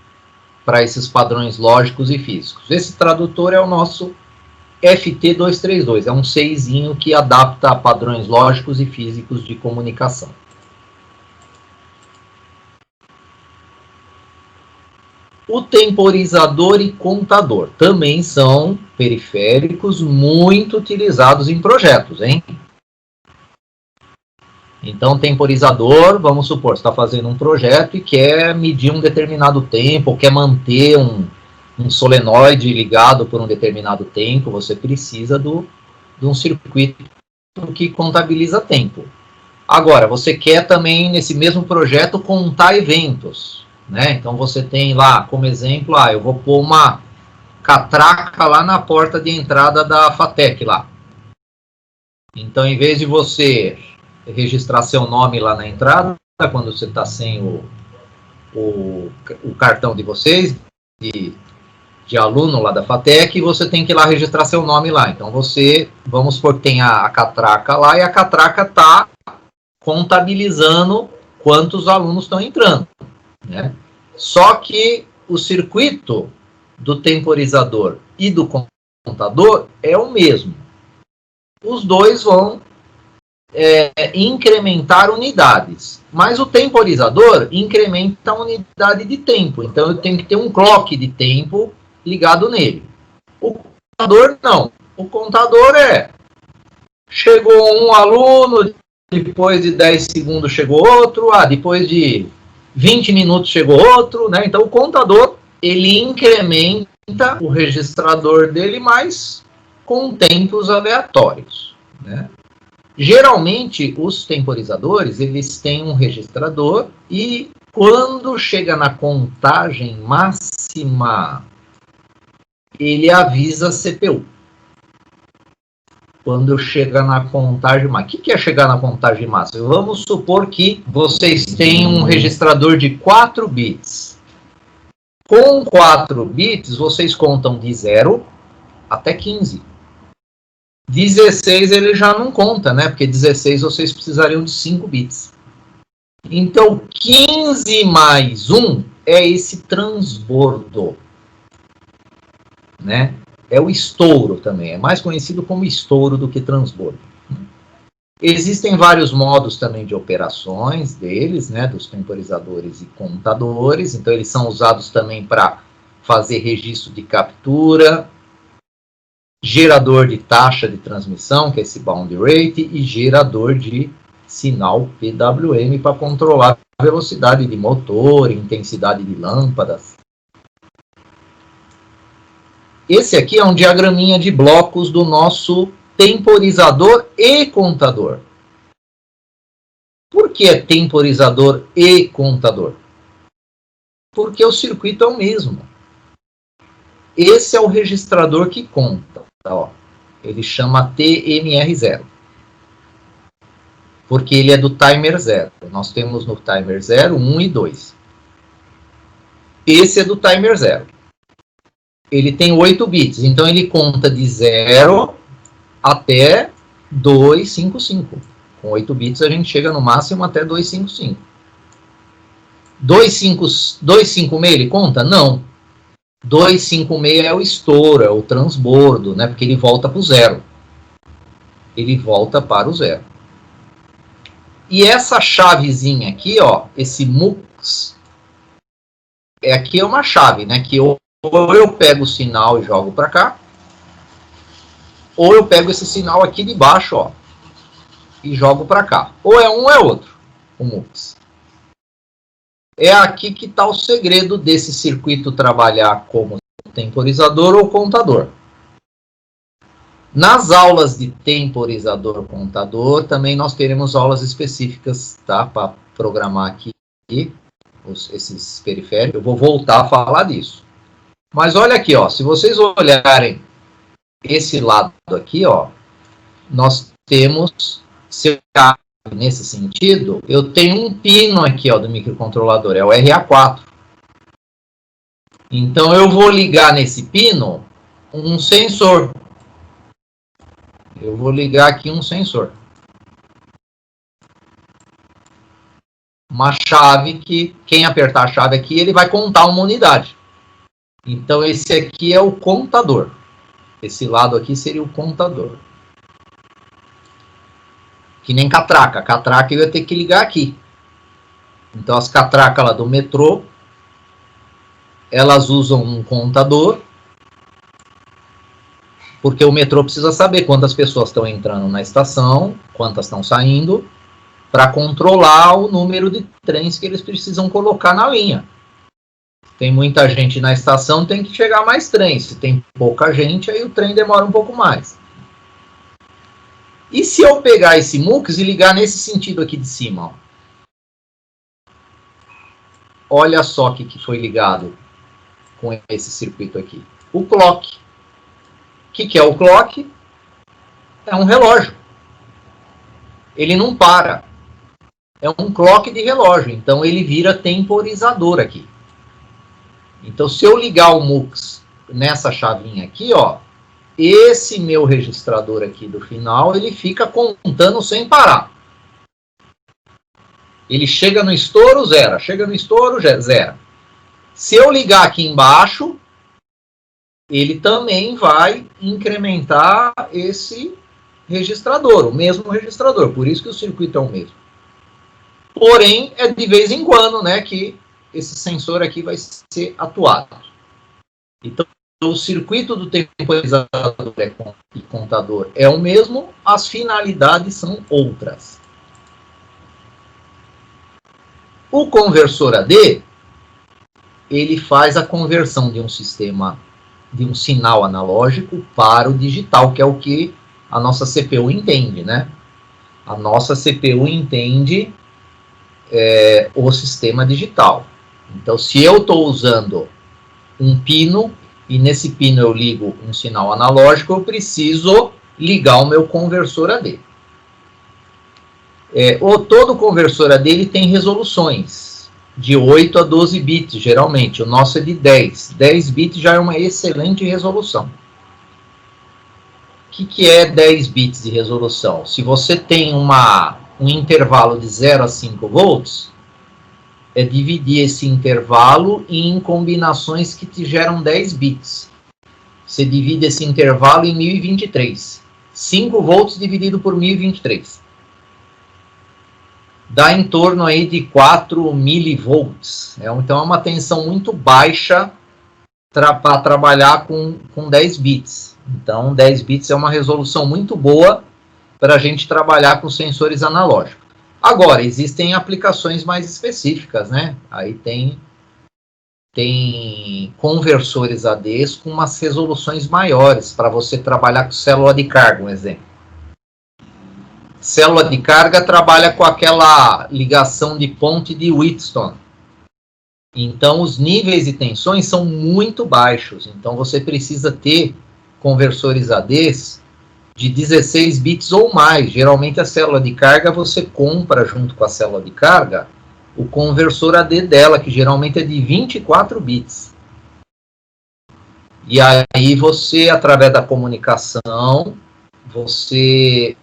para esses padrões lógicos e físicos. Esse tradutor é o nosso FT232, é um CIzinho que adapta a padrões lógicos e físicos de comunicação. O temporizador e contador também são periféricos muito utilizados em projetos, hein? Então, temporizador, vamos supor, você está fazendo um projeto e quer medir um determinado tempo, ou quer manter um solenoide ligado por um determinado tempo, você precisa de um circuito que contabiliza tempo. Agora, você quer também, nesse mesmo projeto, contar eventos, né? Então, você tem lá, como exemplo, eu vou pôr uma catraca lá na porta de entrada da FATEC lá. Então, em vez de você registrar seu nome lá na entrada, quando você está sem o cartão de vocês, de aluno lá da FATEC, você tem que ir lá registrar seu nome lá. Então você, vamos supor que tem a catraca lá, e a catraca está contabilizando quantos alunos estão entrando, né? Só que o circuito do temporizador e do contador é o mesmo. Os dois vão incrementar unidades, mas o temporizador incrementa a unidade de tempo. Então eu tenho que ter um clock de tempo ligado nele. O contador não. O contador chegou um aluno, depois de 10 segundos chegou outro, depois de 20 minutos chegou outro, né? Então o contador, ele incrementa o registrador dele, mas com tempos aleatórios, né? Geralmente, os temporizadores, eles têm um registrador e quando chega na contagem máxima, ele avisa a CPU. Quando chega na contagem máxima. O que é chegar na contagem máxima? Vamos supor que vocês têm um registrador de 4 bits. Com 4 bits, vocês contam de 0 até 15. 16 ele já não conta, né? Porque 16 vocês precisariam de 5 bits. Então, 15 mais 1 é esse transbordo, né? É o estouro também, é mais conhecido como estouro do que transbordo. Existem vários modos também de operações deles, né, dos temporizadores e contadores, então eles são usados também para fazer registro de captura, gerador de taxa de transmissão, que é esse bound rate, e gerador de sinal PWM para controlar a velocidade de motor, intensidade de lâmpadas. Esse aqui é um diagraminha de blocos do nosso temporizador e contador. Por que é temporizador e contador? Porque o circuito é o mesmo. Esse é o registrador que conta. Tá, ó. Ele chama TMR0. Porque ele é do timer 0. Nós temos no timer 0, 1 e 2. Esse é do timer 0. Ele tem 8 bits, então ele conta de 0 até 255. Com 8 bits a gente chega no máximo até 255. 256 ele conta? Não. 256 é o estouro, é o transbordo, né? Porque ele volta para o 0. Ele volta para o 0. E essa chavezinha aqui, ó, esse MUX, aqui é uma chave, né? Que ou eu pego o sinal e jogo para cá, ou eu pego esse sinal aqui de baixo, ó, e jogo para cá. Ou é um ou é outro, o MUX. É aqui que está o segredo desse circuito trabalhar como temporizador ou contador. Nas aulas de temporizador contador, também nós teremos aulas específicas, tá, para programar aqui esses periféricos. Eu vou voltar a falar disso. Mas olha aqui, ó, se vocês olharem esse lado aqui, ó, nós temos, nesse sentido, eu tenho um pino aqui, ó, do microcontrolador, é o RA4. Então eu vou ligar nesse pino um sensor. Eu vou ligar aqui um sensor. Uma chave que, quem apertar a chave aqui, ele vai contar uma unidade. Então esse aqui é o contador. Esse lado aqui seria o contador. Que nem catraca. Catraca eu ia ter que ligar aqui. Então as catracas lá do metrô, elas usam um contador, porque o metrô precisa saber quantas pessoas estão entrando na estação, quantas estão saindo, para controlar o número de trens que eles precisam colocar na linha. Tem muita gente na estação, tem que chegar mais trens. Se tem pouca gente, aí o trem demora um pouco mais. E se eu pegar esse MUX e ligar nesse sentido aqui de cima? Ó. Olha só o que foi ligado com esse circuito aqui. O clock. O que é o clock? É um relógio. Ele não para. É um clock de relógio. Então ele vira temporizador aqui. Então, se eu ligar o MUX nessa chavinha aqui, ó, esse meu registrador aqui do final, ele fica contando sem parar. Ele chega no estouro, zera. Chega no estouro, zera. Se eu ligar aqui embaixo, ele também vai incrementar esse registrador, o mesmo registrador. Por isso que o circuito é o mesmo. Porém, é de vez em quando, né, que esse sensor aqui vai ser atuado. Então, o circuito do temporizador e contador é o mesmo, as finalidades são outras. O conversor AD, ele faz a conversão de um sistema, de um sinal analógico para o digital, que é o que a nossa CPU entende, né? A nossa CPU entende o sistema digital. Então, se eu estou usando um pino, e nesse pino eu ligo um sinal analógico, eu preciso ligar o meu conversor AD. Todo conversor AD ele tem resoluções de 8 a 12 bits, geralmente. O nosso é de 10. 10 bits já é uma excelente resolução. O que é 10 bits de resolução? Se você tem um intervalo de 0 a 5 volts, é dividir esse intervalo em combinações que te geram 10 bits. Você divide esse intervalo em 1023. 5 volts dividido por 1023. Dá em torno aí de 4 milivolts. Então é uma tensão muito baixa para trabalhar com 10 bits. Então 10 bits é uma resolução muito boa para a gente trabalhar com sensores analógicos. Agora, existem aplicações mais específicas, né? Aí tem conversores ADs com umas resoluções maiores para você trabalhar com célula de carga, um exemplo. Célula de carga trabalha com aquela ligação de ponte de Wheatstone. Então, os níveis de tensões são muito baixos. Então, você precisa ter conversores ADs de 16 bits ou mais. Geralmente, a célula de carga você compra junto com a célula de carga o conversor AD dela, que geralmente é de 24 bits. E aí você, através da comunicação, você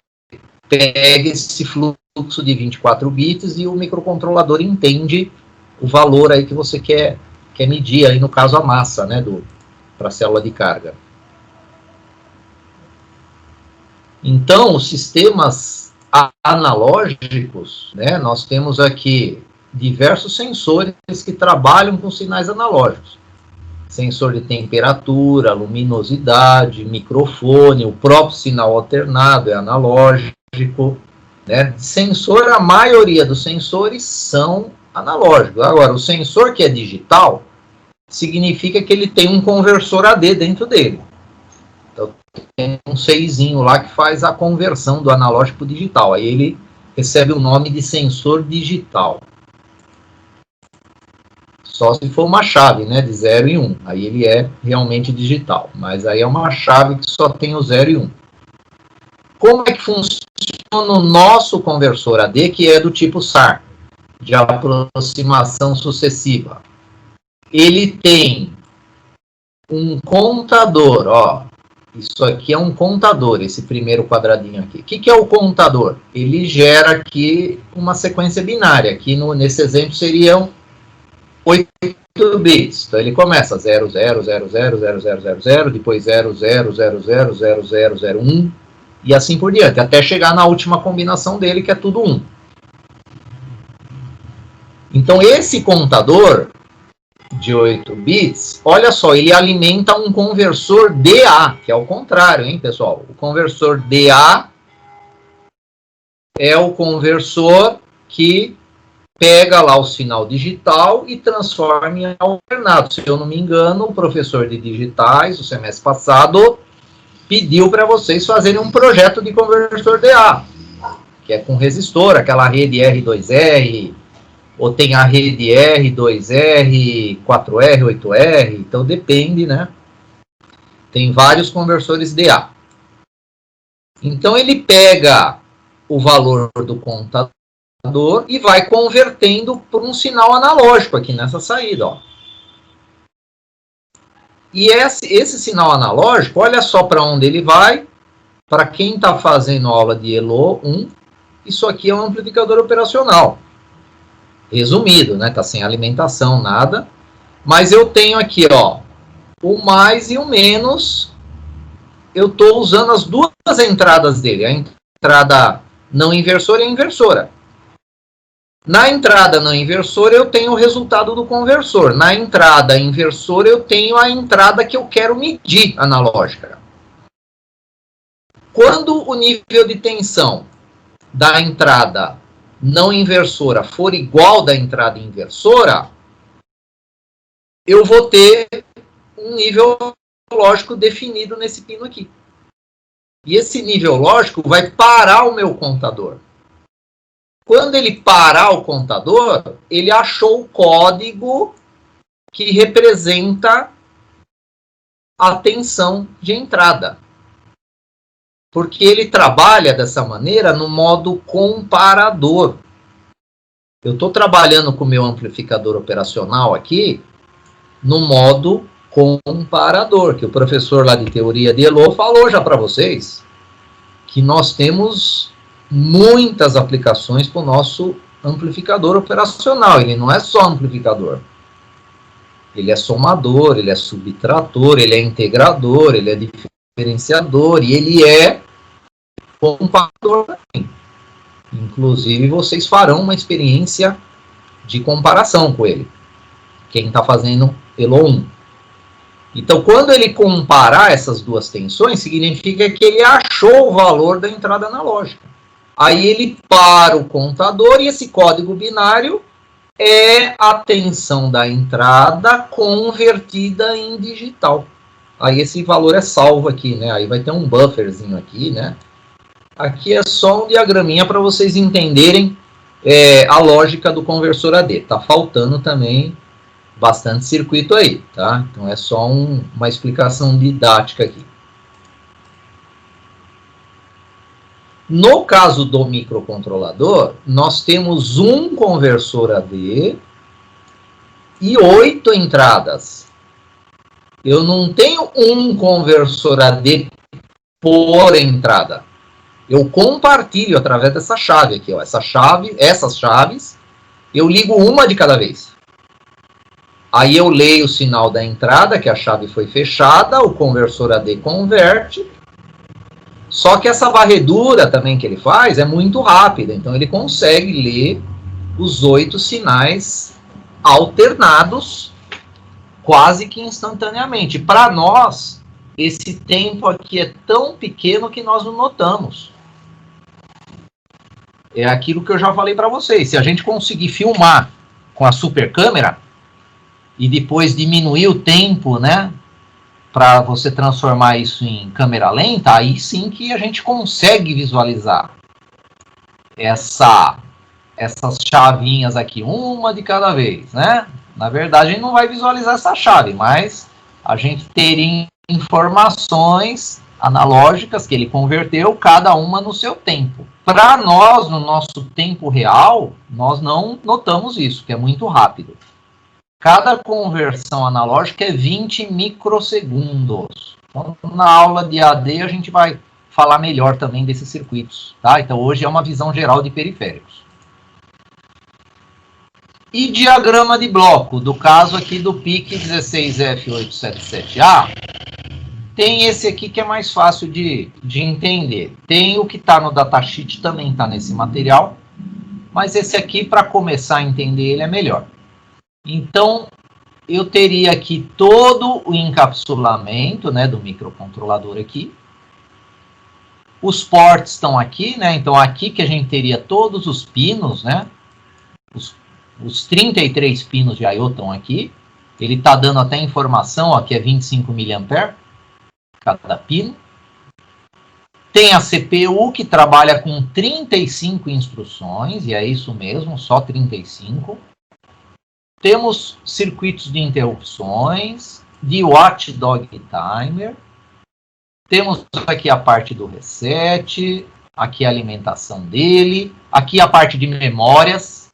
pega esse fluxo de 24 bits e o microcontrolador entende o valor aí que você quer medir, aí no caso a massa, né, para a célula de carga. Então, os sistemas analógicos, né, nós temos aqui diversos sensores que trabalham com sinais analógicos. Sensor de temperatura, luminosidade, microfone, o próprio sinal alternado é analógico. Né? Sensor, a maioria dos sensores são analógicos. Agora, o sensor que é digital, significa que ele tem um conversor AD dentro dele. Então, tem um seizinho lá que faz a conversão do analógico para o digital. Aí ele recebe o nome de sensor digital. Só se for uma chave, né, de 0 e 1. Aí ele é realmente digital. Mas aí é uma chave que só tem o 0 e 1. Como é que funciona o nosso conversor AD, que é do tipo SAR, de aproximação sucessiva? Ele tem um contador, ó. Isso aqui é um contador, esse primeiro quadradinho aqui. O que é o contador? Ele gera aqui uma sequência binária. Aqui nesse exemplo seriam 8 bits. Então ele começa 0, 0, 0, 0, 0, 0, 0, 0, depois 0, 0, 0, 0, 0, 0, 0, 1, e assim por diante, até chegar na última combinação dele, que é tudo 1. Então esse contador de 8 bits, olha só, ele alimenta um conversor DA, que é o contrário, hein, pessoal? O conversor DA é o conversor que pega lá o sinal digital e transforma em alternado. Se eu não me engano, o professor de digitais, o semestre passado, pediu para vocês fazerem um projeto de conversor DA, que é com resistor, aquela rede R2R, ou tem a rede R2R, 4R, 8R, então depende, né? Tem vários conversores DA. Então ele pega o valor do contador e vai convertendo por um sinal analógico aqui nessa saída, ó. E esse sinal analógico, olha só para onde ele vai. Para quem está fazendo aula de ELO 1, isso aqui é um amplificador operacional. Resumido, né? Tá sem alimentação, nada. Mas eu tenho aqui, ó, o mais e o menos. Eu estou usando as duas entradas dele. A entrada não inversora e a inversora. Na entrada não inversora, eu tenho o resultado do conversor. Na entrada inversora, eu tenho a entrada que eu quero medir analógica. Quando o nível de tensão da entrada não inversora for igual da entrada inversora, eu vou ter um nível lógico definido nesse pino aqui. E esse nível lógico vai parar o meu contador. Quando ele parar o contador, ele achou o código que representa a tensão de entrada. Porque ele trabalha dessa maneira no modo comparador. Eu estou trabalhando com o meu amplificador operacional aqui no modo comparador, que o professor lá de teoria de Elo falou já para vocês, que nós temos muitas aplicações para o nosso amplificador operacional. Ele não é só amplificador. Ele é somador, ele é subtrator, ele é integrador, ele é diferenciador e ele é comparador também. Inclusive, vocês farão uma experiência de comparação com ele. Quem está fazendo Elo 1. Então, quando ele comparar essas duas tensões, significa que ele achou o valor da entrada analógica. Aí ele para o contador e esse código binário é a tensão da entrada convertida em digital. Aí esse valor é salvo aqui, né? Aí vai ter um bufferzinho aqui, né? Aqui é só um diagraminha para vocês entenderem a lógica do conversor AD. Tá faltando também bastante circuito aí, tá? Então é só uma explicação didática aqui. No caso do microcontrolador, nós temos um conversor AD e 8 entradas. Eu não tenho um conversor AD por entrada. Eu compartilho através dessa chave aqui, ó. Essas chaves, eu ligo uma de cada vez. Aí eu leio o sinal da entrada, que a chave foi fechada, o conversor AD converte. Só que essa varredura também que ele faz é muito rápida, então ele consegue ler os 8 sinais alternados quase que instantaneamente. Para nós, esse tempo aqui é tão pequeno que nós não notamos. É aquilo que eu já falei para vocês. Se a gente conseguir filmar com a super câmera e depois diminuir o tempo, né, para você transformar isso em câmera lenta, aí sim que a gente consegue visualizar essas chavinhas aqui, uma de cada vez, né? Na verdade, a gente não vai visualizar essa chave, mas a gente teria informações analógicas que ele converteu, cada uma no seu tempo. Para nós, no nosso tempo real, nós não notamos isso, que é muito rápido. Cada conversão analógica é 20 microsegundos. Então, na aula de AD, a gente vai falar melhor também desses circuitos, tá? Então, hoje é uma visão geral de periféricos. E diagrama de bloco, do caso aqui do PIC 16F877A, tem esse aqui que é mais fácil de entender. Tem o que está no datasheet, também está nesse material, mas esse aqui, para começar a entender ele, é melhor. Então, eu teria aqui todo o encapsulamento, né, do microcontrolador aqui. Os ports estão aqui, né? Então, aqui que a gente teria todos os pinos, né? Os 33 pinos de I/O estão aqui. Ele está dando até informação, ó, que é 25 mA cada pino. Tem a CPU que trabalha com 35 instruções, e é isso mesmo, só 35. Temos circuitos de interrupções, de watchdog timer. Temos aqui a parte do reset, aqui a alimentação dele, aqui a parte de memórias,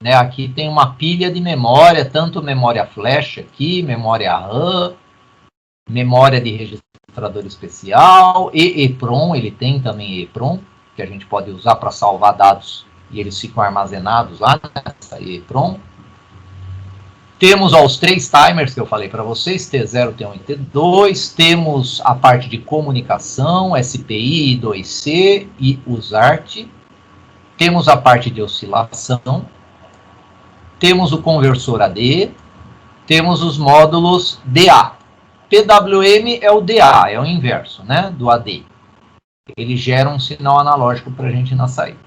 né? Aqui tem uma pilha de memória, tanto memória flash aqui, memória RAM, memória de registrador especial, EEPROM, ele tem também EEPROM, que a gente pode usar para salvar dados e eles ficam armazenados lá nessa EEPROM. Temos os 3 timers que eu falei para vocês, T0, T1 e T2. Temos a parte de comunicação, SPI, I2C e USART. Temos a parte de oscilação. Temos o conversor AD. Temos os módulos DA. PWM é o DA, é o inverso, né, do AD. Ele gera um sinal analógico para a gente na saída.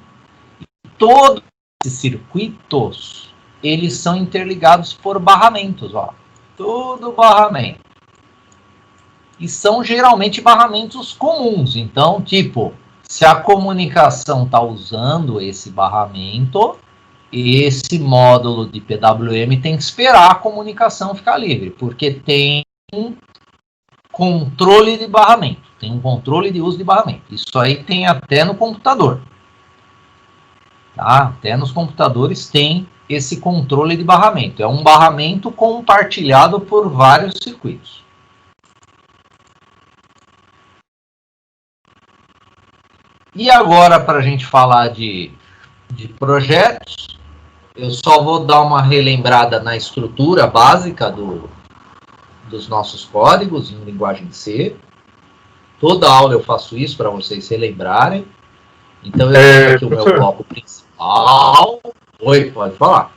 todos esses circuitos, eles são interligados por barramentos, ó. Tudo barramento. E são geralmente barramentos comuns. Então, tipo, se a comunicação está usando esse barramento, esse módulo de PWM tem que esperar a comunicação ficar livre, porque tem controle de barramento, tem um controle de uso de barramento. Isso aí tem até no computador. Tá? Até nos computadores tem esse controle de barramento. É um barramento compartilhado por vários circuitos. E agora, para a gente falar de projetos, eu só vou dar uma relembrada na estrutura básica dos nossos códigos em linguagem C. Toda aula eu faço isso para vocês relembrarem. Então, eu tenho aqui o meu bloco principal. Oi, pode falar.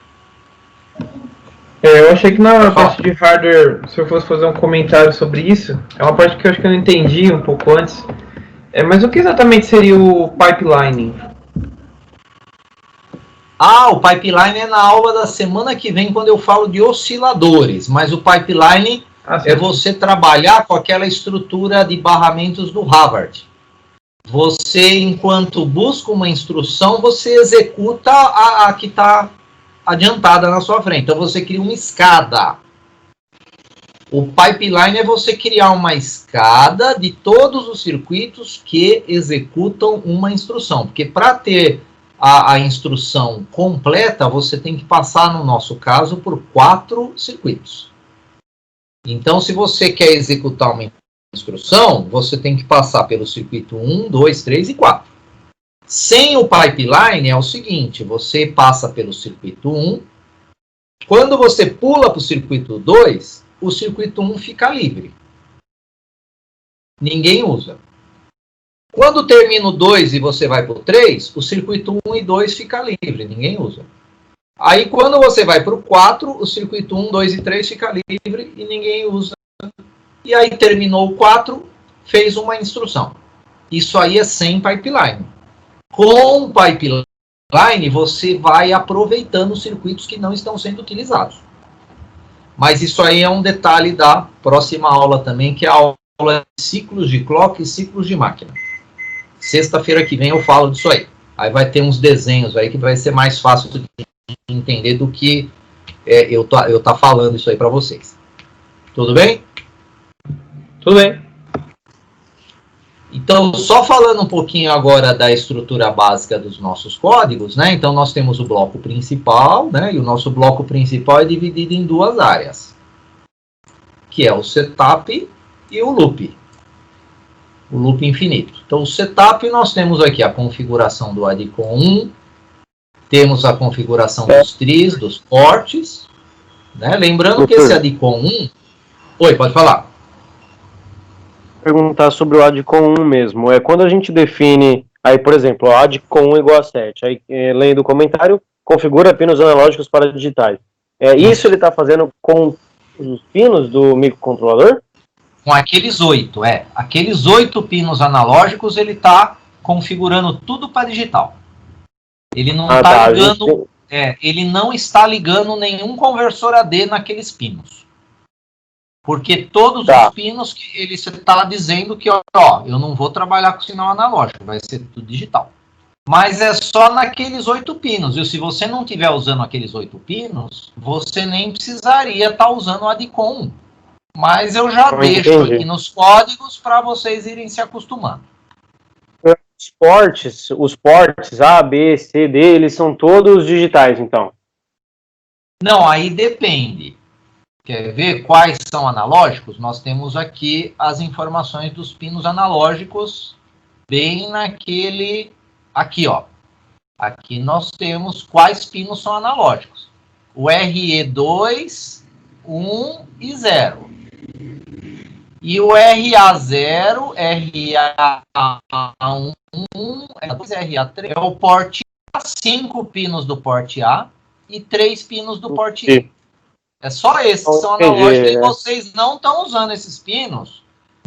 Eu achei que na parte de hardware, se eu fosse fazer um comentário sobre isso, é uma parte que eu acho que eu não entendi um pouco antes. Mas o que exatamente seria o pipelining? O pipeline é na aula da semana que vem, quando eu falo de osciladores. Mas o pipeline é você trabalhar com aquela estrutura de barramentos do Harvard. Você, enquanto busca uma instrução, você executa a que está adiantada na sua frente. Então, você cria uma escada. O pipeline é você criar uma escada de todos os circuitos que executam uma instrução. Porque para ter a instrução completa, você tem que passar, no nosso caso, por 4 circuitos. Então, se você quer executar uma instrução, você tem que passar pelo circuito 1, 2, 3 e 4. Sem o pipeline é o seguinte, você passa pelo circuito 1, quando você pula para o circuito 2, o circuito 1 fica livre. Ninguém usa. Quando termina o 2 e você vai para o 3, o circuito 1 e 2 fica livre, ninguém usa. Aí quando você vai para o 4, o circuito 1, 2 e 3 fica livre e ninguém usa. E aí terminou o 4, fez uma instrução. Isso aí é sem pipeline. Com o pipeline, você vai aproveitando os circuitos que não estão sendo utilizados. Mas isso aí é um detalhe da próxima aula também, que é a aula de ciclos de clock e ciclos de máquina. Sexta-feira que vem eu falo disso aí. Aí vai ter uns desenhos aí que vai ser mais fácil de entender do que eu tá falando isso aí para vocês. Tudo bem? Tudo bem. Então, só falando um pouquinho agora da estrutura básica dos nossos códigos, né? Então, nós temos o bloco principal, né? E o nosso bloco principal é dividido em 2 áreas, que é o setup e o loop. O loop infinito. Então, o setup, nós temos aqui a configuração do ADCOM 1, temos a configuração dos trees, dos ports, né? Lembrando que esse ADCOM 1... Oi, pode falar. Perguntar sobre o ADCOM 1 mesmo. Quando a gente define, aí, por exemplo, o ADCOM 1 igual a 7, aí, lendo o comentário, configura pinos analógicos para digitais. Isso ele está fazendo com os pinos do microcontrolador? Com aqueles 8, Aqueles 8 pinos analógicos, ele está configurando tudo para digital. Ele não está ligando... ele não está ligando nenhum conversor AD naqueles pinos. Porque todos os pinos, ele está dizendo que, ó, eu não vou trabalhar com sinal analógico, vai ser tudo digital. Mas é só naqueles 8 pinos. E se você não estiver usando aqueles 8 pinos, você nem precisaria estar usando o ADCOM 1. Mas eu já deixo aqui nos códigos para vocês irem se acostumando. Os ports A, B, C, D, eles são todos digitais, então? Não, aí depende. Quer ver quais são analógicos? Nós temos aqui as informações dos pinos analógicos, bem naquele... Aqui, ó. Aqui nós temos quais pinos são analógicos. O RE2, 1 e 0. E o RA0, RA1, RA3 é o porte A, 5 pinos do porte A e 3 pinos do porte E. É só esses que são analógicos e vocês não estão usando esses pinos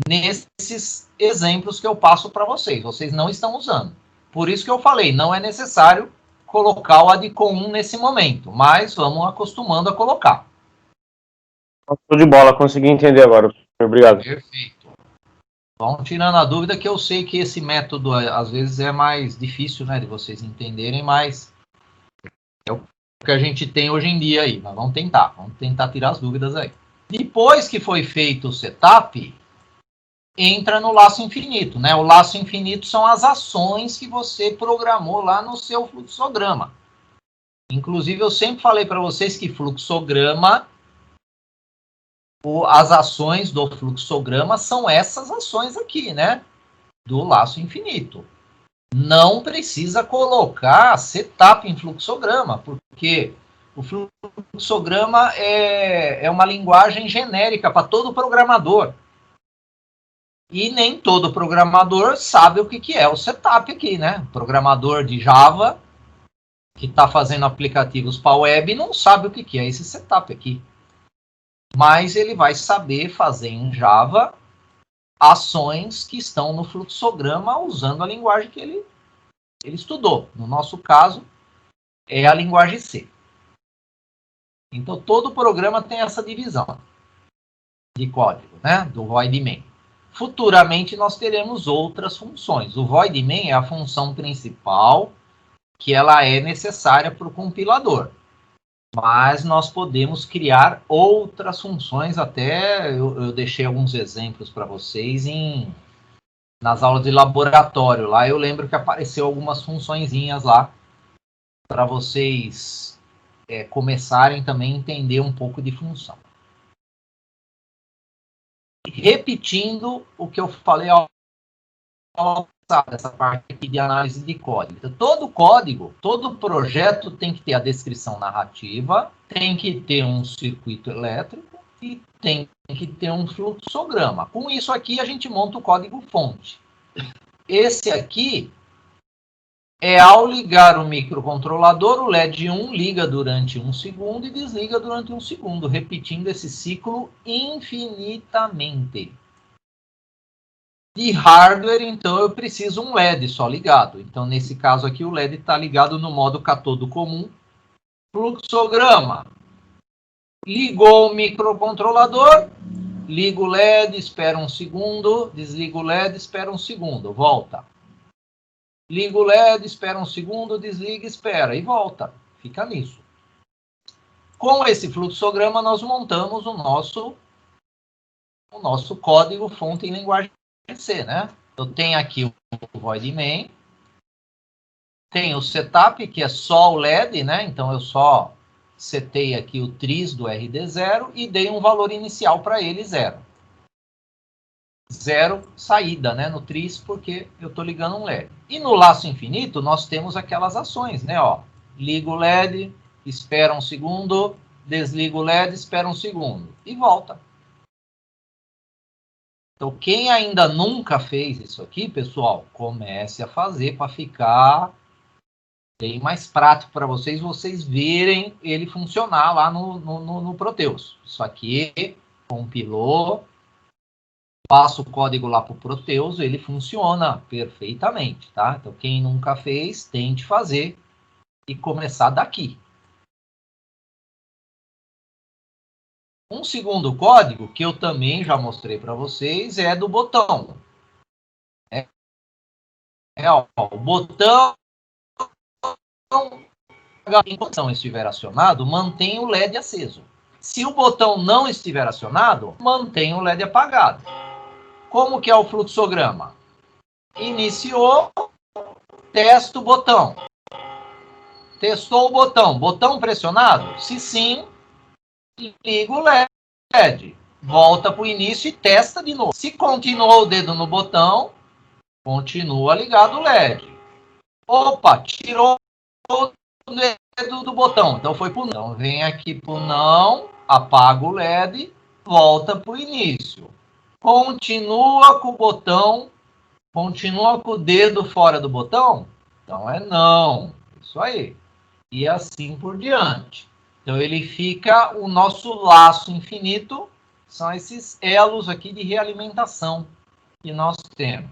nesses exemplos que eu passo para vocês. Vocês não estão usando. Por isso que eu falei, não é necessário colocar o ADCOM 1 nesse momento, mas vamos acostumando a colocar. Show de bola, consegui entender agora. Obrigado. Perfeito. Vão tirando a dúvida, que eu sei que esse método às vezes é mais difícil, né, de vocês entenderem, mas é o que a gente tem hoje em dia aí. Mas vamos tentar tirar as dúvidas aí. Depois que foi feito o setup, entra no laço infinito, né? O laço infinito são as ações que você programou lá no seu fluxograma. Inclusive, eu sempre falei para vocês que fluxograma, as ações do fluxograma são essas ações aqui, né? Do laço infinito. Não precisa colocar setup em fluxograma, porque o fluxograma é uma linguagem genérica para todo programador. E nem todo programador sabe o que é o setup aqui, né? O programador de Java, que está fazendo aplicativos para web, não sabe o que é esse setup aqui. Mas ele vai saber fazer em Java ações que estão no fluxograma usando a linguagem que ele estudou. No nosso caso, é a linguagem C. Então, todo programa tem essa divisão de código, né? Do void main. Futuramente, nós teremos outras funções. O void main é a função principal, que ela é necessária para o compilador. Mas nós podemos criar outras funções, até eu deixei alguns exemplos para vocês nas aulas de laboratório. Lá eu lembro que apareceu algumas funçõezinhas lá, para vocês começarem também a entender um pouco de função. Repetindo o que eu falei ao passado, essa parte aqui de análise de código. Então, todo código, todo projeto tem que ter a descrição narrativa, tem que ter um circuito elétrico e tem que ter um fluxograma. Com isso aqui, a gente monta o código-fonte. Esse aqui é ao ligar o microcontrolador, o LED 1 liga durante 1 segundo e desliga durante 1 segundo, repetindo esse ciclo infinitamente. De hardware, então, eu preciso um LED só ligado. Então, nesse caso aqui, o LED está ligado no modo catodo comum. Fluxograma. Ligou o microcontrolador, liga o LED, espera 1 segundo, desliga o LED, espera 1 segundo, volta. Liga o LED, espera 1 segundo, desliga, espera e volta. Fica nisso. Com esse fluxograma, nós montamos o nosso código-fonte em linguagem C, né? Eu tenho aqui o void main, tem o setup, que é só o LED, né? Então, eu só setei aqui o tris do RD0 e dei um valor inicial para ele, 0. 0 saída, né, no tris, porque eu estou ligando um LED. E no laço infinito, nós temos aquelas ações, né, ó. Liga o LED, espera 1 segundo, desliga o LED, espera 1 segundo e volta. Então, quem ainda nunca fez isso aqui, pessoal, comece a fazer para ficar bem mais prático para vocês verem ele funcionar lá no Proteus. Isso aqui, compilou, passa o código lá para o Proteus, ele funciona perfeitamente, tá? Então, quem nunca fez, tente fazer e começar daqui. Um segundo código, que eu também já mostrei para vocês, é do botão. O botão, enquanto o botão estiver acionado, mantém o LED aceso. Se o botão não estiver acionado, mantém o LED apagado. Como que é o fluxograma? Iniciou, testa o botão. Testou o botão. Botão pressionado? Se sim, liga o LED. Volta para o início e testa de novo. Se continuou o dedo no botão, continua ligado o LED. Opa, tirou o dedo do botão. Então foi para o não. Então vem aqui para o não, apaga o LED, volta para o início. Continua com o botão, continua com o dedo fora do botão, então é não. Isso aí. E assim por diante. Então ele fica, o nosso laço infinito, são esses elos aqui de realimentação que nós temos.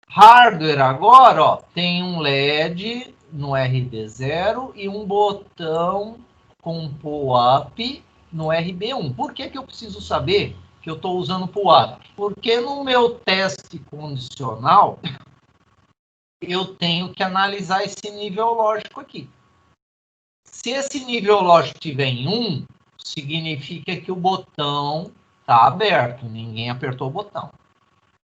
Hardware agora, ó, tem um LED no RB0 e um botão com pull-up no RB1. Por que eu preciso saber que eu estou usando pull-up? Porque no meu teste condicional, eu tenho que analisar esse nível lógico aqui. Se esse nível lógico estiver em 1, significa que o botão está aberto, ninguém apertou o botão.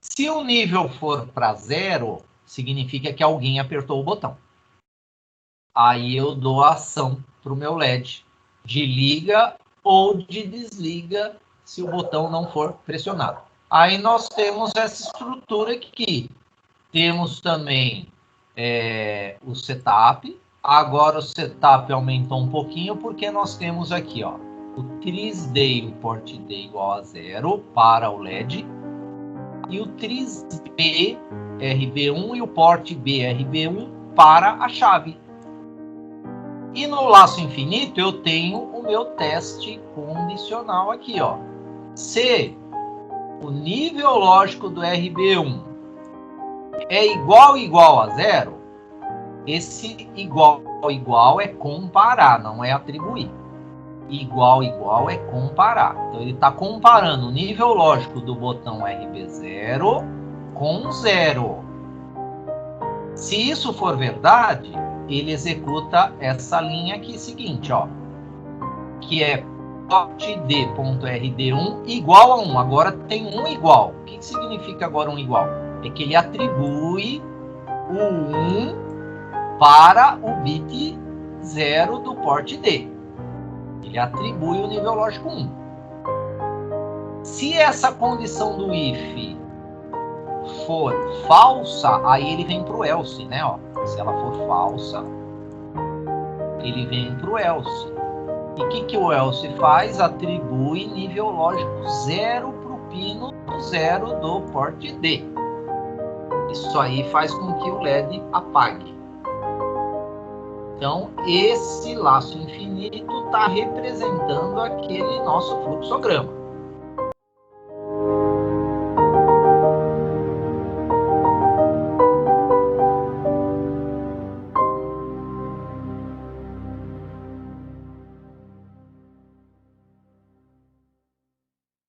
Se o nível for para 0, significa que alguém apertou o botão. Aí eu dou a ação para o meu LED de liga ou de desliga se o botão não for pressionado. Aí nós temos essa estrutura aqui. Temos também o setup. Agora o setup aumentou um pouquinho porque nós temos aqui, ó, o TRIS-D e o port-D igual a 0 para o LED e o TRIS-B RB1 e o port-B RB1 para a chave. E no laço infinito eu tenho o meu teste condicional aqui, ó. Se o nível lógico do RB1 é igual a 0, esse igual é comparar, não é atribuir. Igual é comparar. Então ele está comparando o nível lógico do botão RB0 com 0. Se isso for verdade, ele executa essa linha aqui seguinte, ó, que é port-d.rd1 igual a 1. Agora tem um igual. O que significa agora um igual? É que ele atribui o 1 para o bit 0 do port-d. Ele atribui o nível lógico 1. Se essa condição do if for falsa, aí ele vem para o else, né? Ó. Se ela for falsa, ele vem para o else. E o que o else faz? Atribui nível lógico 0 para o pino 0 do port-D. Isso aí faz com que o LED apague. Então, esse laço infinito está representando aquele nosso fluxograma.